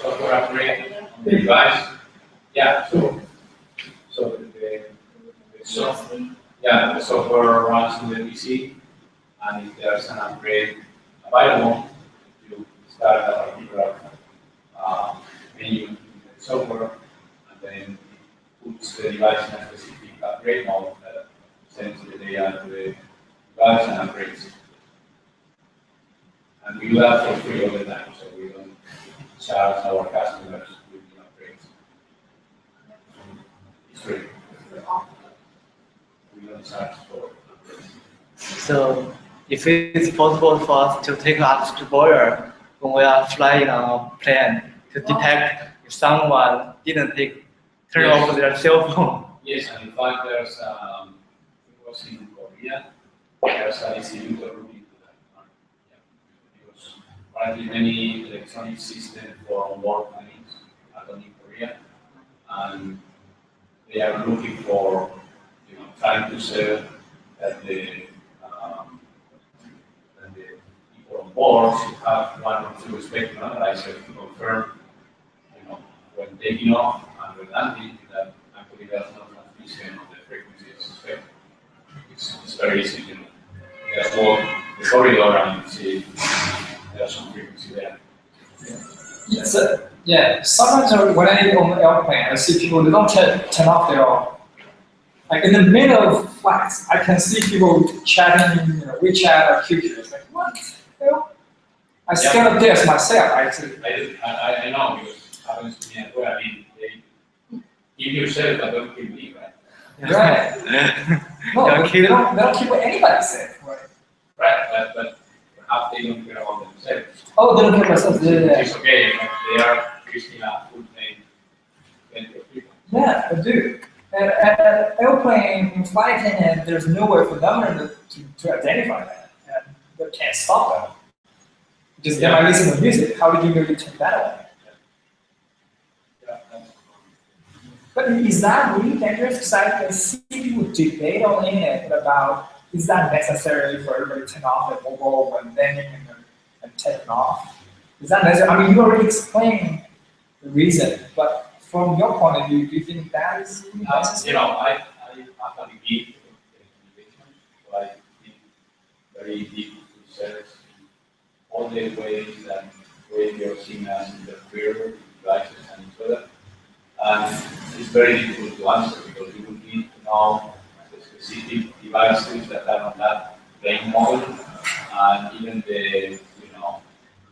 Software upgrade on the device. Yeah, so the software runs to the PC, and if there's an upgrade available, you start a particular menu in the software, and then puts the device in a specific upgrade mode that sends the data to the device and upgrades it. And we do that for free all the time, so we don't charge our customers with the upgrades. It's free. We don't charge for upgrades. So, if it's possible for us to take us to border when we are flying on a plane to detect if someone didn't turn off their cell phone. Yes, and in fact, there's it was in Korea. There's a distributor looking to that. Because apparently many electronic systems for onboard planes are done in Korea, and they are looking for, trying to sell that the people on board should have one or two spectrum analyzers to confirm, when taking off and when landing, that actually there's no transmission of the frequencies spectrum. It's very easy, Just walk the corridor and see there's some frequency there. Yeah, sometimes when I go on the airplane, I see people, they don't turn off their, like in the middle of flights, I can see people chatting, WeChat or QQ. It's like, what? I scared of this myself, actually. I know, because it happens to me as well. I mean, they give yourself, but don't give me, right? Right. No, they don't keep anybody safe. Right, but perhaps they don't care about themselves. Oh, they don't care about themselves. Yeah. It's okay, they are risking a food plane, plenty of people. Yeah, I do. At airplane flight attendant, there's nowhere for them to identify that, and they can't stop them. Just they might listen to music. How do you really turn that on? But is that really dangerous? Because I can see people debate on the internet about, is that necessary for everybody to turn off their mobile when landing and taking off? Is that necessary? I mean, you already explained the reason, but from your point of view, do you think that is necessary? I actually give communication, so I did very deep research in all the ways that radio signals interfere with devices and each other. And it's very difficult to answer because you would need to know the specific devices that are on that plane model, and even the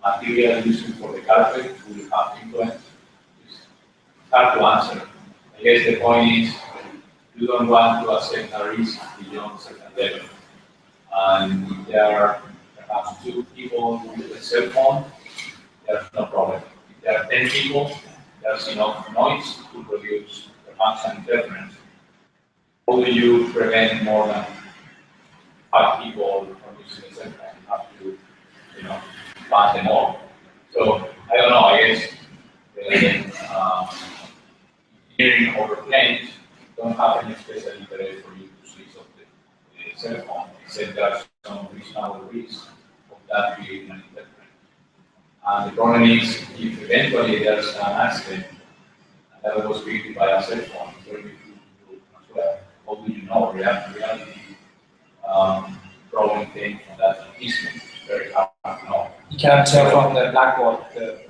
material used for the carpet will have influence. It's hard to answer. I guess the point is you don't want to accept a risk beyond a certain level. And if there are perhaps 2 people with a cell phone, there's no problem. If there are 10 people, there's enough noise to produce perhaps an interference. How do you prevent more than 5 people from using a cell phone? You have to, ban them all. So I don't know. I guess engineering over planes don't have any special interest for you to switch off the cell phone, except there's some reasonable risk of that creating an interference. And the problem is, if eventually there's an accident and that was created by a cell phone, it's very difficult to do as well. How do you know reality? Problem came from that instrument. It's very hard to know. You can't tell from the blackboard,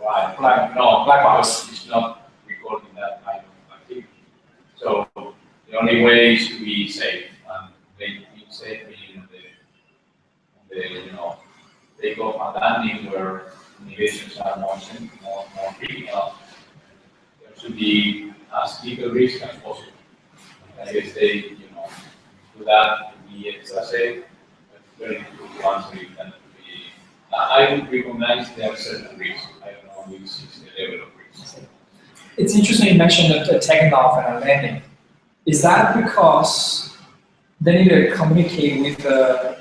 Right. black box. It's not recording that kind of activity. So the only way is to be safe, and being safe meaning the takeoff and landing where communications are more critical. There should be as little risk as possible. I guess they do that to be extra safe, but it's very difficult to answer it and to be. I would recognize there are certain risks. I don't know which is the level of risk. It's interesting you mentioned the taking off and landing. Is that because they need to communicate with the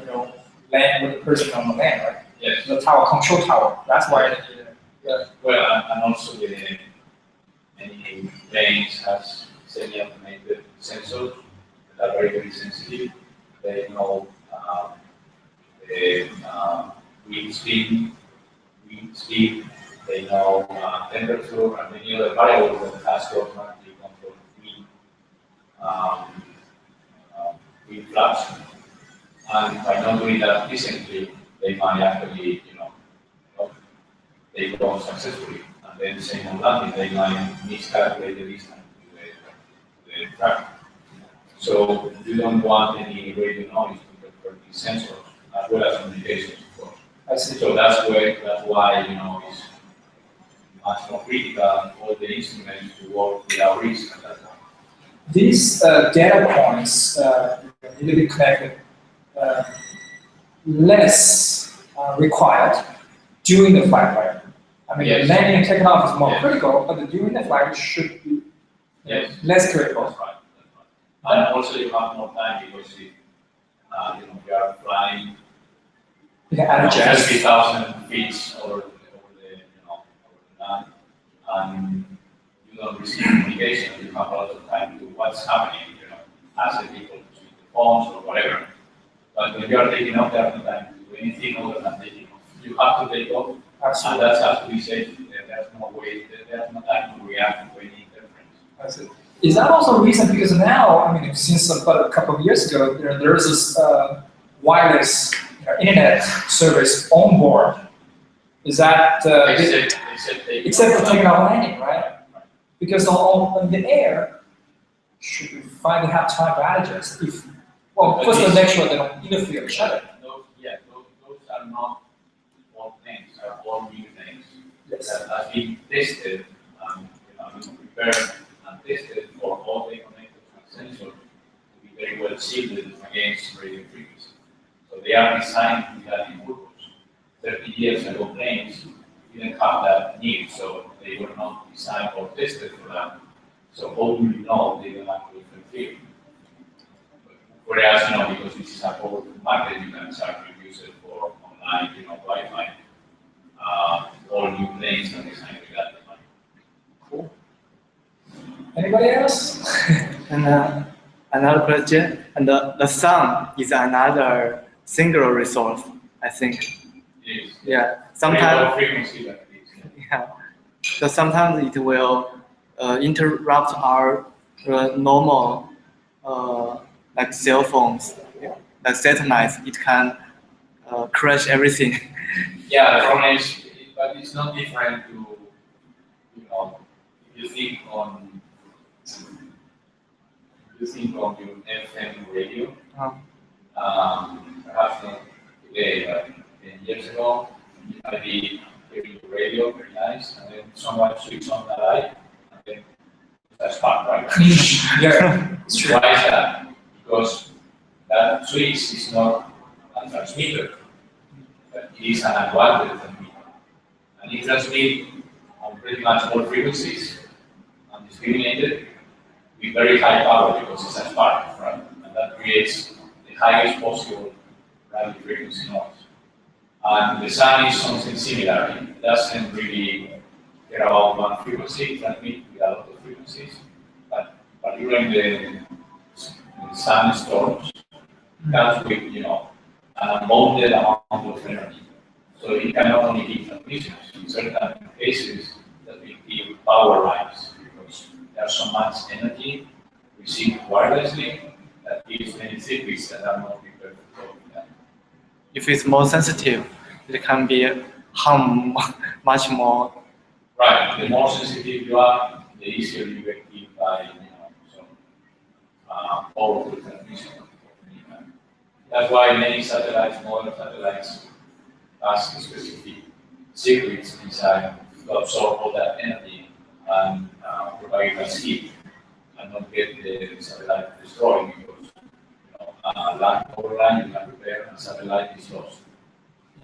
land with the person on the land, right? Yes. The tower, control tower. That's why they need it. Yeah. Well, and also many planes has semi-automated sensors that are very, very sensitive. They know the wind speed, they know temperature, and many other variables that has to automatically control wind flux. And by not doing that efficiently, they might actually, they go successfully. And then same on landing, they might miscalculate the distance to the track. So you don't want any radio noise to interfere with sensors as well as communications, of course. I see. So that's why it's much more critical all the instruments to work without risk at that time. These data points need to be connected less required during the flight, right? I mean, Yes. landing and taking off is more Yes. critical, but during the flight it should be less critical. That's right. And also you have more time because if you are flying You can adjust. 30,000 feet over the land, and you don't receive communication, you have a lot of time to what's happening, asking people to switch the phones or whatever. But when you are taking off, there's no time to do anything other than taking off. You have to take off, and that has to be safe. There's no way, there's no time to react to any interference. I see. Is that also a reason, because now, I mean, since about a couple of years ago, there's this wireless internet service on board. Is that, except for taking off and landing, right? Because on the air, should we finally have time to adjust? First to make sure they don't interfere with each other. Those are not all things, are all new things. Yes. That has been tested, prepared and tested for all the connectors and sensors to be very well shielded against radio frequency. So they are designed with that in purpose. 30 years ago, planes didn't have that need, so they were not designed or tested for that. So how do you know they don't actually interfere? Whereas, because this is a powerful market, you can start to use it for online, Wi-Fi. All new planes are designed with that. Cool. Anybody else? And another question, and the sun is another singular resource, I think. Yes. Yeah. Sometimes. Frequency like this. Yeah. So sometimes it will interrupt our normal like cell phones, like satellites. It can crash everything. Yeah, the problem is, but it's not different to, if you think on your FM radio, perhaps not today, but 10 years ago, you might be hearing the radio, very nice, and then someone switches on the light, and then that's fun, right? Yeah, it's true. Why is that? Because that switch is not a transmitter, but it is an unwanted transmitter. And it transmits on pretty much all frequencies, undiscriminated, with very high power because it's a spark, right? And that creates the highest possible radio frequency noise. And the sun is something similar. It doesn't really care about one frequency, it transmits with a lot of frequencies, but particularly the sun storms comes with, an unbounded amount of energy. So it can not only give transmissions, in certain cases that will give power lines because there's so much energy received wirelessly that gives many circuits that are not prepared to cope with that. If it's more sensitive, it can be harm much more. Right, the more sensitive you are, the easier you get hit by some powerful transmission. That's why many satellites, modern satellites, has specific circuits inside to absorb all that energy and provide it as heat and not get the satellite destroyed because land power line you can repair and satellite is lost.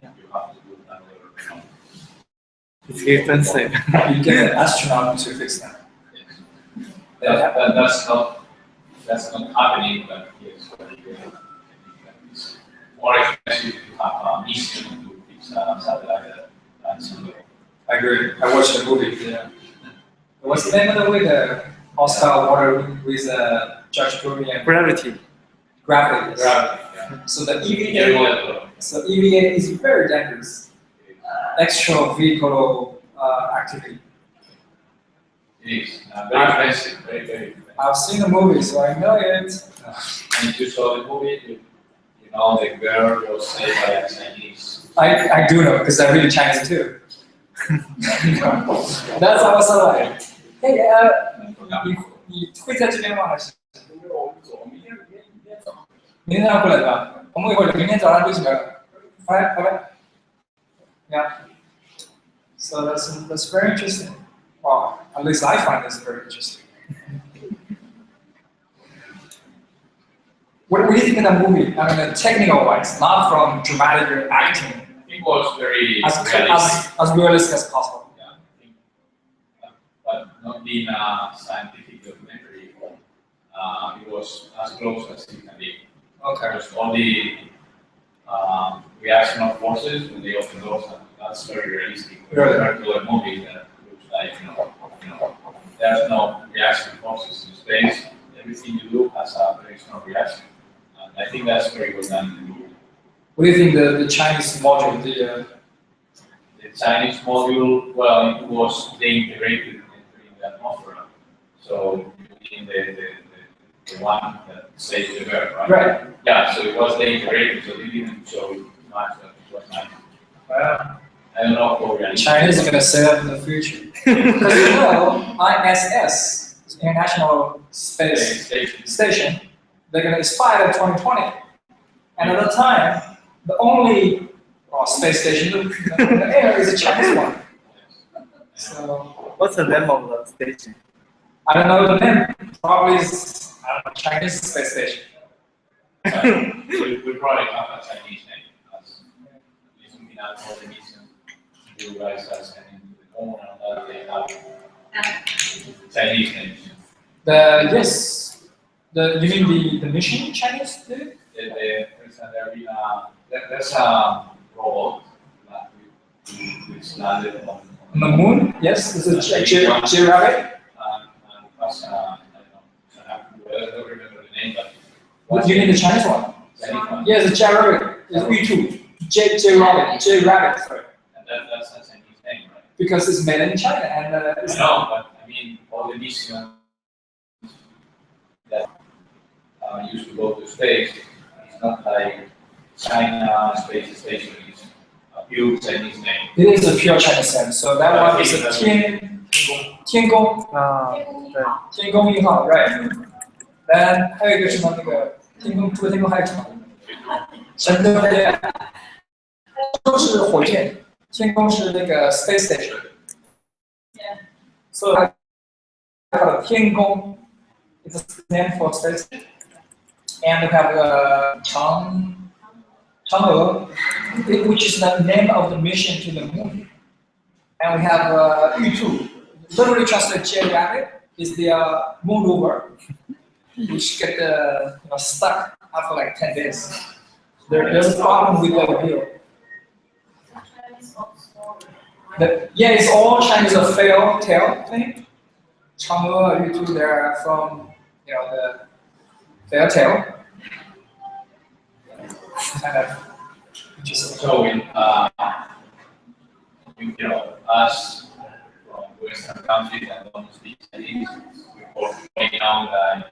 You have to do another. It's expensive. You get an astronaut to fix that. Yes. That's not happening, but yes, it's more expensive to have a mission to fix a satellite than somewhere. I agree. I watched the movie. Yeah. What's the name of the movie? The Oscar water with George Clooney and Gravity. Gravity. Yeah. So the EVA is very dangerous. Extra vehicle activity. It is very expensive, very, very expensive. I've seen the movie, so I know it. And if you saw the movie, the girl was saved by a Chinese. I do know because I read Chinese too. That's how I saw it. Hey, 你会在这边吗？还是？明天要过来对吧？我们一会儿明天早上就起来了。拜拜。Yeah. So that's very interesting. Well, at least I find this very interesting. What do you think of that movie? I mean, technical wise, not from dramatic acting. It was very as realistic as possible. Yeah, but not being a scientific documentary. It was as close as it can be. Okay. It was only reaction of forces when they open doors, and that's very realistic. Compared to a movie that looks like, there's no reaction forces in space. Everything you do has a very strong reaction. And I think that's very well done in the movie. What do you think the Chinese module, the Chinese module, well, it was integrated into the atmosphere. So in the one that saves the Earth, right? Right. Yeah, so it was integrated, so they didn't show much that it was nice. I don't know how realistic. Chinese are going to set up in the future. Because ISS, International Space Station, they're going to expire in 2020. And at the time, the only space station in the air is a Chinese one. So, what's the name of the station? I don't know the name. Probably is Chinese space station. We probably have a Chinese name. Using the all the mission, you guys are sending to the moon and that they have Chinese names. You mean the mission Chinese do? There's a robot which landed on the moon. Yes, it's a J-rabbit. And was, I don't remember the name, but. What do you mean the Chinese one? Chinese one. Yes, the J-rabbit. It's V2. J-rabbit. Sorry. And that's a Chinese name, right? because it's made in China and it's No, but I mean, all the missions that used to go to space, it's not like China Space Station is a pure Chinese name. It is a pure Chinese name. So that one is a Tiangong 对，天宫一号 right？ Then 还有一个什么那个天宫，除了天宫还有什么？神舟飞船，都是火箭，天宫是那个 space station。所以它的天宫 is a name for space station. And we have Chang'e, which is the name of the mission to the moon. And we have Yutu, literally translated geographic, is the moon rover, which get stuck after like 10 days. There's a problem with the wheel. Yeah, it's all Chinese a fairy tale thing. Chang'e, Yutu, they're from the fairy tale. Kind of just So us from Western countries that don't speak Chinese, we point out that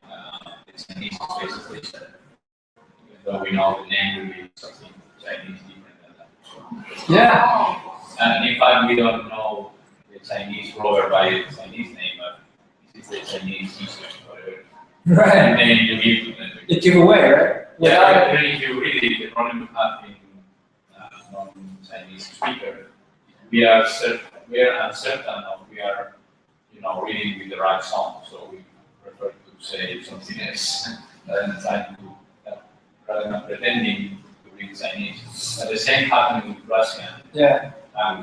the Chinese space station, even though we know the name will be something Chinese different than that. yeah. And in fact, we don't know the Chinese rover by the Chinese name, but this is the Chinese system, whatever. Right. And then you give them. It give away, right? Yeah, even if you read it, the problem we have in non-Chinese speaker, we are uncertain of we are, reading with the right song, so we prefer to say something else rather than pretending to read Chinese. But the same happening with Russian. Yeah.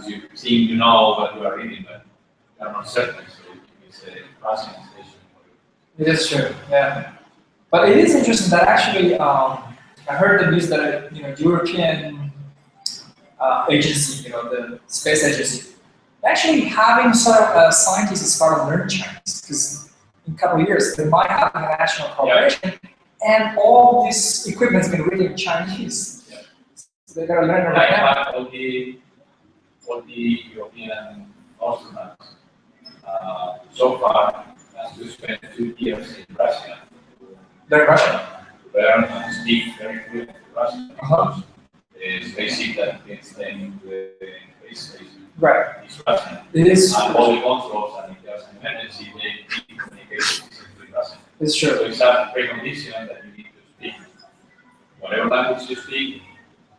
You think you know what you are reading, but you are not certain, so it's a Russian station. It is true. Yeah. But it is interesting that actually, I heard the news that European agency, the space agency, actually having sort of scientists start to learn Chinese because in a couple of years they might have international cooperation, and all this equipment's been written in Chinese. Yeah. So they gotta learn it right now. All the European astronauts so far has to spend 2 years in Russia. They're Russian. Learn and speak very fluent Russian. It's basic that it's then the space station. Right. It's Russian. It is. And all the controls and if there's an emergency, they keep communication with Russian. It's So true. it's a precondition that you need to speak whatever language you speak,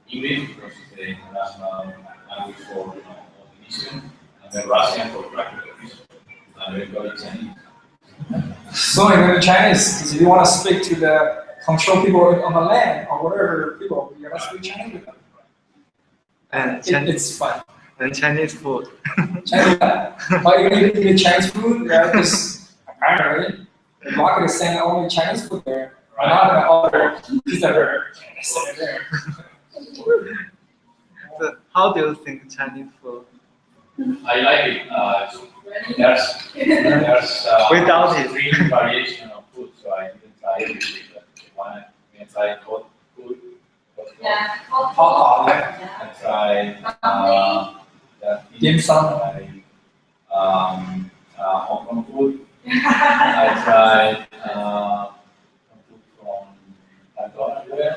English because it's the international language for the mission, and then Russian for practical reasons, and eventually Chinese. So you're going to Chinese because if you want to speak to the control people on the land or whatever people, you gotta speak Chinese with them. And It's fun. and Chinese food. Chinese, but you're gonna eat Chinese food, yeah, because apparently the market is saying only Chinese food there. I'm not gonna order pizza burger. So how do you think Chinese food? I like it. There's Without it. 3 variation of food, so I didn't try everything. But one, I tried hot food. Hot, yeah. I tried Dim sum. Hong Kong food. I tried food from Canton.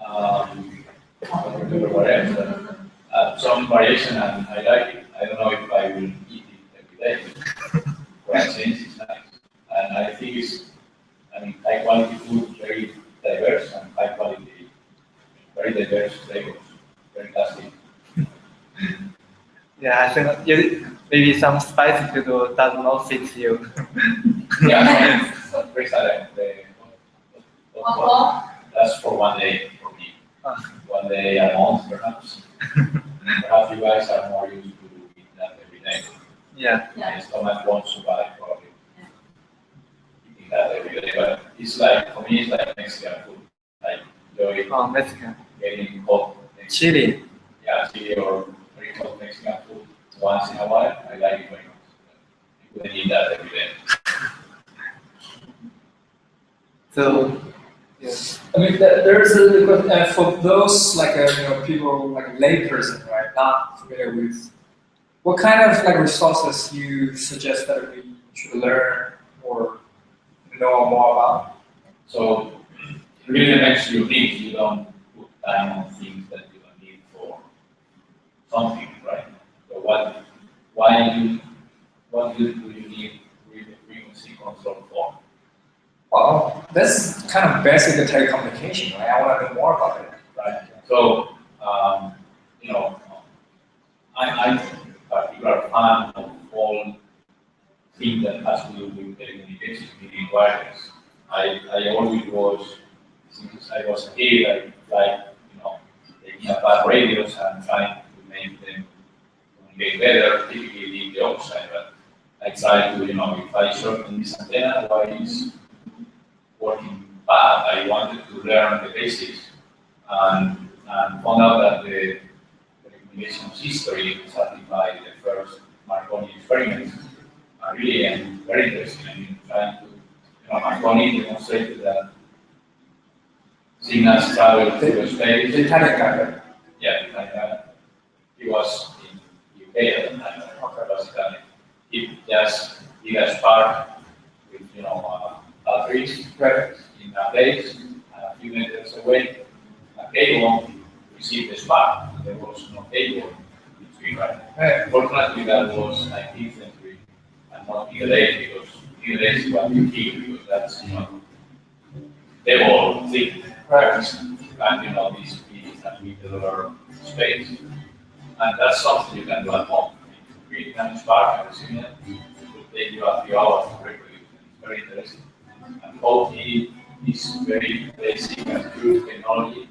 I don't remember what else. Some variation, and I like it. I don't know if I will eat it every day. For a change, it's nice. And I think high quality food, very diverse and high quality, very diverse flavors, very tasty. Yeah, I think maybe some spicy food does not fit you. Yeah, very salad. That's for one day for me. 1 day a month, perhaps. Perhaps you guys are more used to eat that every day. Yeah. My stomach won't survive probably eating that every day. But it's like, for me, it's like Mexican food. I enjoy Oh, Mexican. getting hot. Chili. Yeah, chili or very hot Mexican food once in a while. I like it very much. You couldn't eat that every day. So, yes. I mean, there's for those people like a lay person, right, not familiar with what kind of like resources you suggest that we should learn or know more about? So it really depends your needs. You don't put time on things that you don't need for something, right? So what do you need with the frequency control for? Well, that's kind of basic telecommunication, right? I want to know more about it. Right. So you know, I'm a particular fan of all things that has to do with telecommunications, meaning wireless. I always was, since I was a kid, taking apart radios and trying to make them communicate better, typically the opposite, but I try to, if I shorten this antenna, why is working bad? I wanted to learn the basics and found out that the telecommunications history started by the first Marconi experiments are really very interesting. I mean, trying to, Marconi demonstrated that signals travel through space. The Italian guy, right? Yeah, the Italian guy. He was in UK at the time. Okay. Was Italian. He just did a spark with, batteries Right. in a place, and a few meters away, a cable received the spark. There was no cable between, right? Fortunately, that was 19th century and not Middle Age, because Middle Age is what you feel, because that's, the whole thing. Right. And, these speeds and meter space. And that's something you can do at home. You can spark and receive it. It will take you a few hours to reproduce. It's very interesting. And hopefully, this very basic and crude technology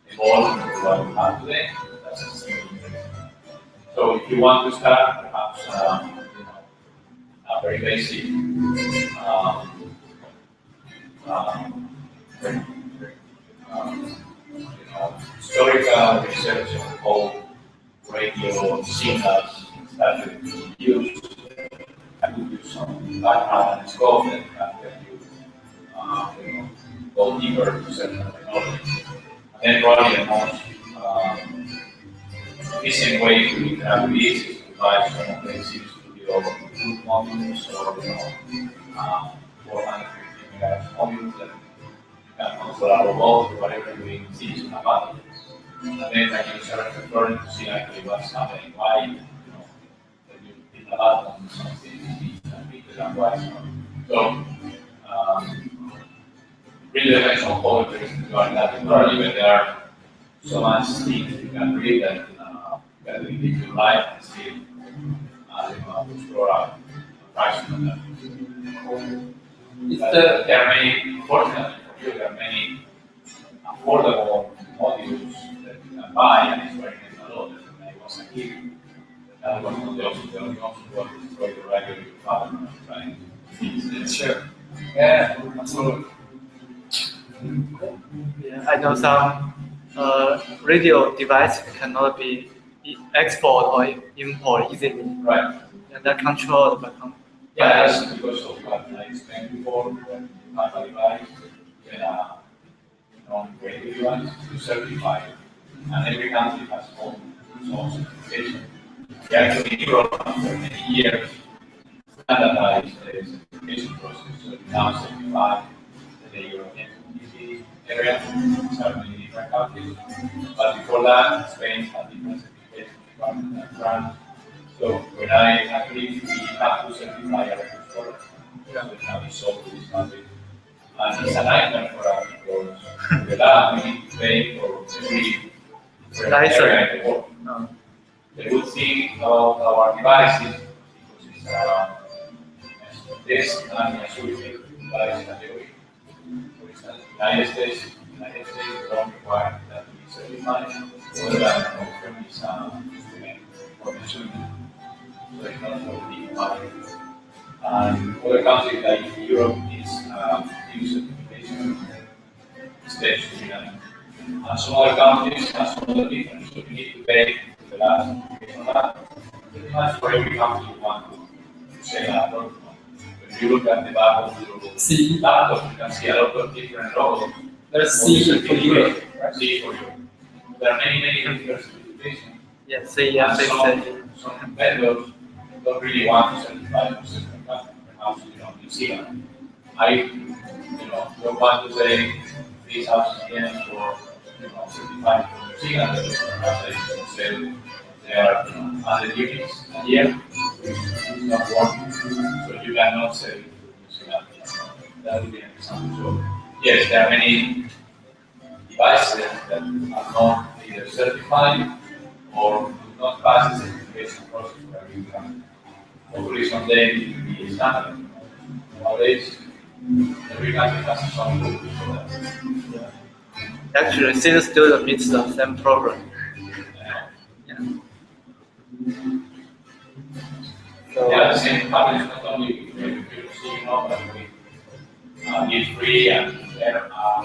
evolved into what we have today. That's extremely interesting. So if you want to start, perhaps a very basic historical research on how radio signals started to be used. I could use some background and scope that can help you, go deeper to certain technology. And then probably the most efficient way to interact with this is to buy some of the studio modules or 450 megahertz modules that you can control a robot or whatever you see in a battery. And then I use a reference to see actually what's happening, why when you hit a button something is transmitted and why it's not. So really depends on how interested you are in that technology, but there are so much things you can read that that will give you life and still explore a fraction of that. There are many, fortunately for you, there are many affordable modules that you can buy and experiment a lot. When I was a kid, that was not the option. The only option was to destroy the radio with your father and trying to fix it. Sure. Yeah, absolutely. Yeah, I know some radio device cannot be export or import easily. Right. And they're controlled by Yeah, that's because of what I explained before. When you have a device, then a non-radio device to certify it. And every country has its own certification. We actually in Europe, after many years, standardized the certification process. So we now certify the European community area, certainly in different countries. But before that, Spain had different certification departments and France. So when I actually we have to certify a record store, so we have to solve this country. And it's a nightmare for us because the lab we need to pay for every area in the world. The good thing about our devices, because it's this and Azure device category. For instance, United States don't require that we certify, other than confirm is instrument for measurement. So it's not so big money. And other countries like Europe is use certification steps to be done. And some other countries have some other difference, so you need to pay the last certification on that. Pretty much for every country you want to say that product. When you look at the back of your laptop, you can see a lot of different logos. There's C for Europe. C for Europe. There are many different certifications. Yes, yes, Some vendors don't really want to certify certain countries. Perhaps, New Zealand. Don't want to say these houses again for, certified for New Zealand. Perhaps I can say they are, 100 units a year, which is not working. So you cannot say New Zealand. That would be an example. So yes, there are many devices that are not either certified or do not pass the certification process where you can. Hopefully someday it will be standard. Nowadays, every country has its own rules for that. Actually, since student meets the same problem. So, Yeah, the same happens not only with PhD, but with free and there are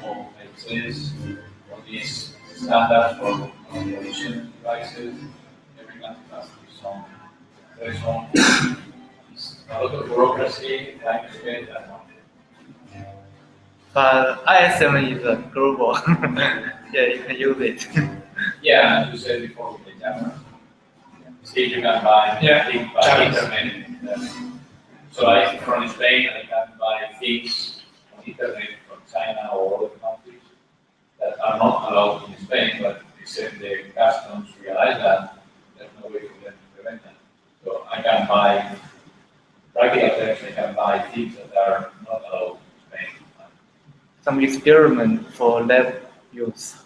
all places, all these standards for production devices. Every country has its own. There is a lot of bureaucracy, time spent, and but ISM is a global. Yeah, you can use it. yeah, as you said before with the camera. See, you can buy things by internet. So like from Spain, I can buy things on internet from China or other countries that are not allowed in Spain, but except the customs realize that there's no way for them to prevent that. So I can buy practical terms, I can buy things that are not allowed in Spain. Some experiment for lab use.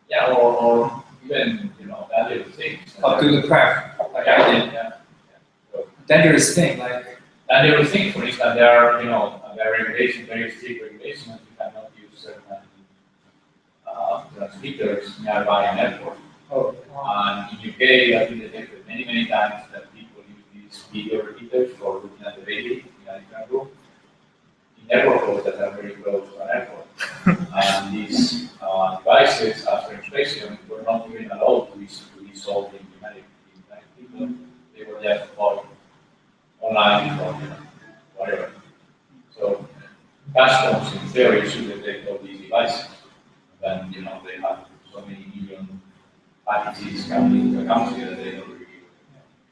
Yeah, or even that little things. Up to the craft. Like I did. So, dangerous thing, like. Dangerous thing, for instance, there are there are regulations, very strict regulations. You cannot use certain transmitters nearby an airport. Oh. And in UK, I've been detected many times that people use these video repeaters for looking at the baby in a different room in neighborhoods that are very close to an airport. And these devices, after inspection, were not even allowed to be sold in the United Kingdom. They were just bought online or whatever. So customs, in theory, should detect all these devices. Then they have so many million packages coming into the country that they don't review.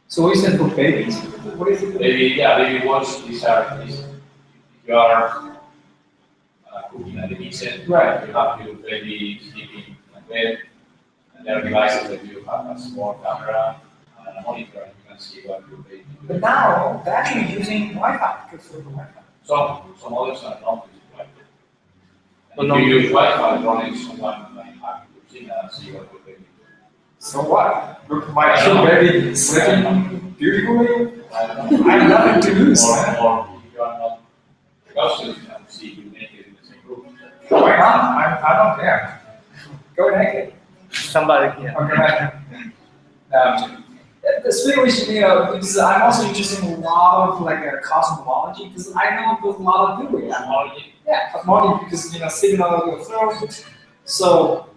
So what is it for babies? What is it? Baby watch. These. If you are cooking at the kitchen, right? You have your baby sleeping in bed, and there are devices that you have a small camera and a monitor, and you can see what your baby. But now they're actually using Wi-Fi. Prefer the Wi-Fi. Some others are not using Wi-Fi. And if you use Wi-Fi, probably someone might hack your signal and see what your baby. So what? Look, my cute baby sleeping beautifully. I have nothing to lose. Or if you are not cautious, you can see you naked in the same room. Why not? I don't care. Go naked. Somebody can. Okay. The speculation, because I'm also interested in a lot of cosmology, because I know there's a lot of theory. Yeah, cosmology, because signal goes through. So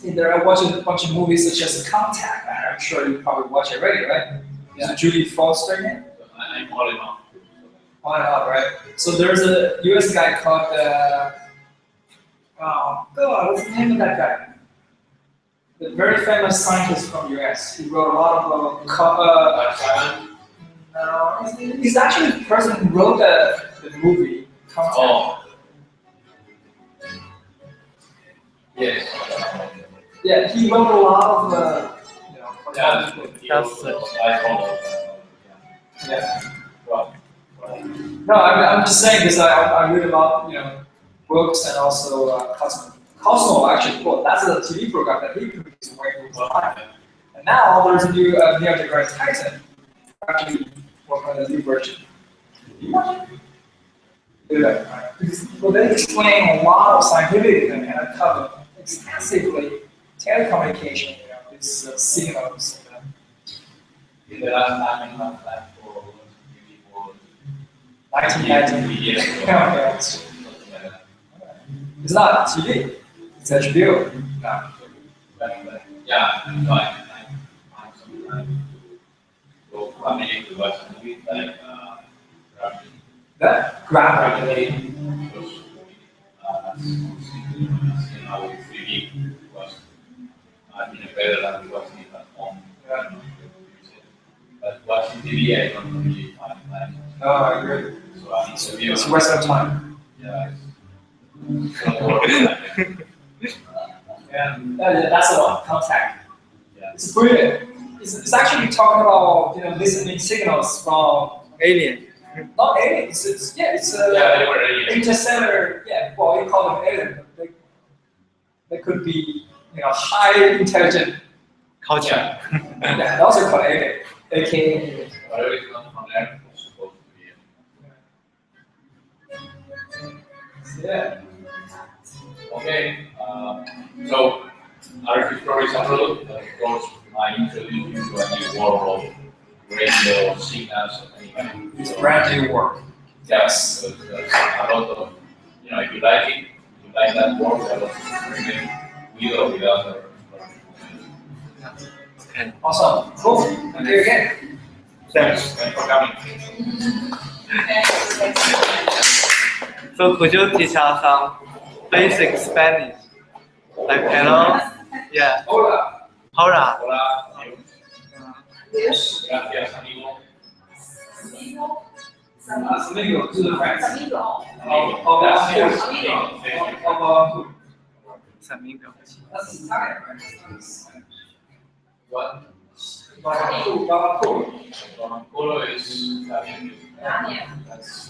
there I watch a bunch of movies such as Contact. I'm sure you probably watch it already, right? Yeah. Is Judy Foster in it? I'm all in all. On and off, right? So there's a US guy called, oh God, what's the name of that guy? The very famous scientist from US. He wrote a lot of, no, he's actually the person who wrote the movie, Contact. Oh. Yes. Yeah, he wrote a lot of, yeah. No, I'm just saying because I read about books and also Cosmo actually. Well, that's a TV program that he produced way before time. And now there's a new Neil deGrasse Tyson actually working on a new version. You watch it? Yeah. Because they explain a lot of scientific things and cover extensively telecommunication, these signals. In the last time in my life for 1990. years ago. Yeah, it's not TV, it's HBO. No. But yeah, no, I find some time to family to watch a movie like Gravity. That? Gravity. Because with 3D was better than watching it at home. watching TV, I don't really find time. Oh, I agree. So I need to be It's on. Western time. Yeah. It's not work. Yeah, that's the one. Contact. Yeah. It's brilliant. It's actually talking about listening signals from Alien. not aliens. It's Yeah, they were alien. interstellar. Yeah, well, you call them alien. But they could be high intelligent. Culture. Yeah, they also call alien, aka. Whatever is not from there is supposed to be. Yeah. Okay. So RF Explorer is a product that, of course, might introduce you to a new world of radio signals of any kind. It's brand new work. Yes, so there's a lot of, if you like it, if you like that work, a lot of remain with or without the Okay. Awesome. Cool. Thank you again. Thanks for coming. So could you teach us some basic Spanish? Like hello? Yeah. Hola. Hola. Hola. Yes. Gracias, amigo. Amigo. Amigo to the friends. Amigo. Gracias, Of Amigo. That's Italian, right? What? Barbacoa. Colo is Daniel. that's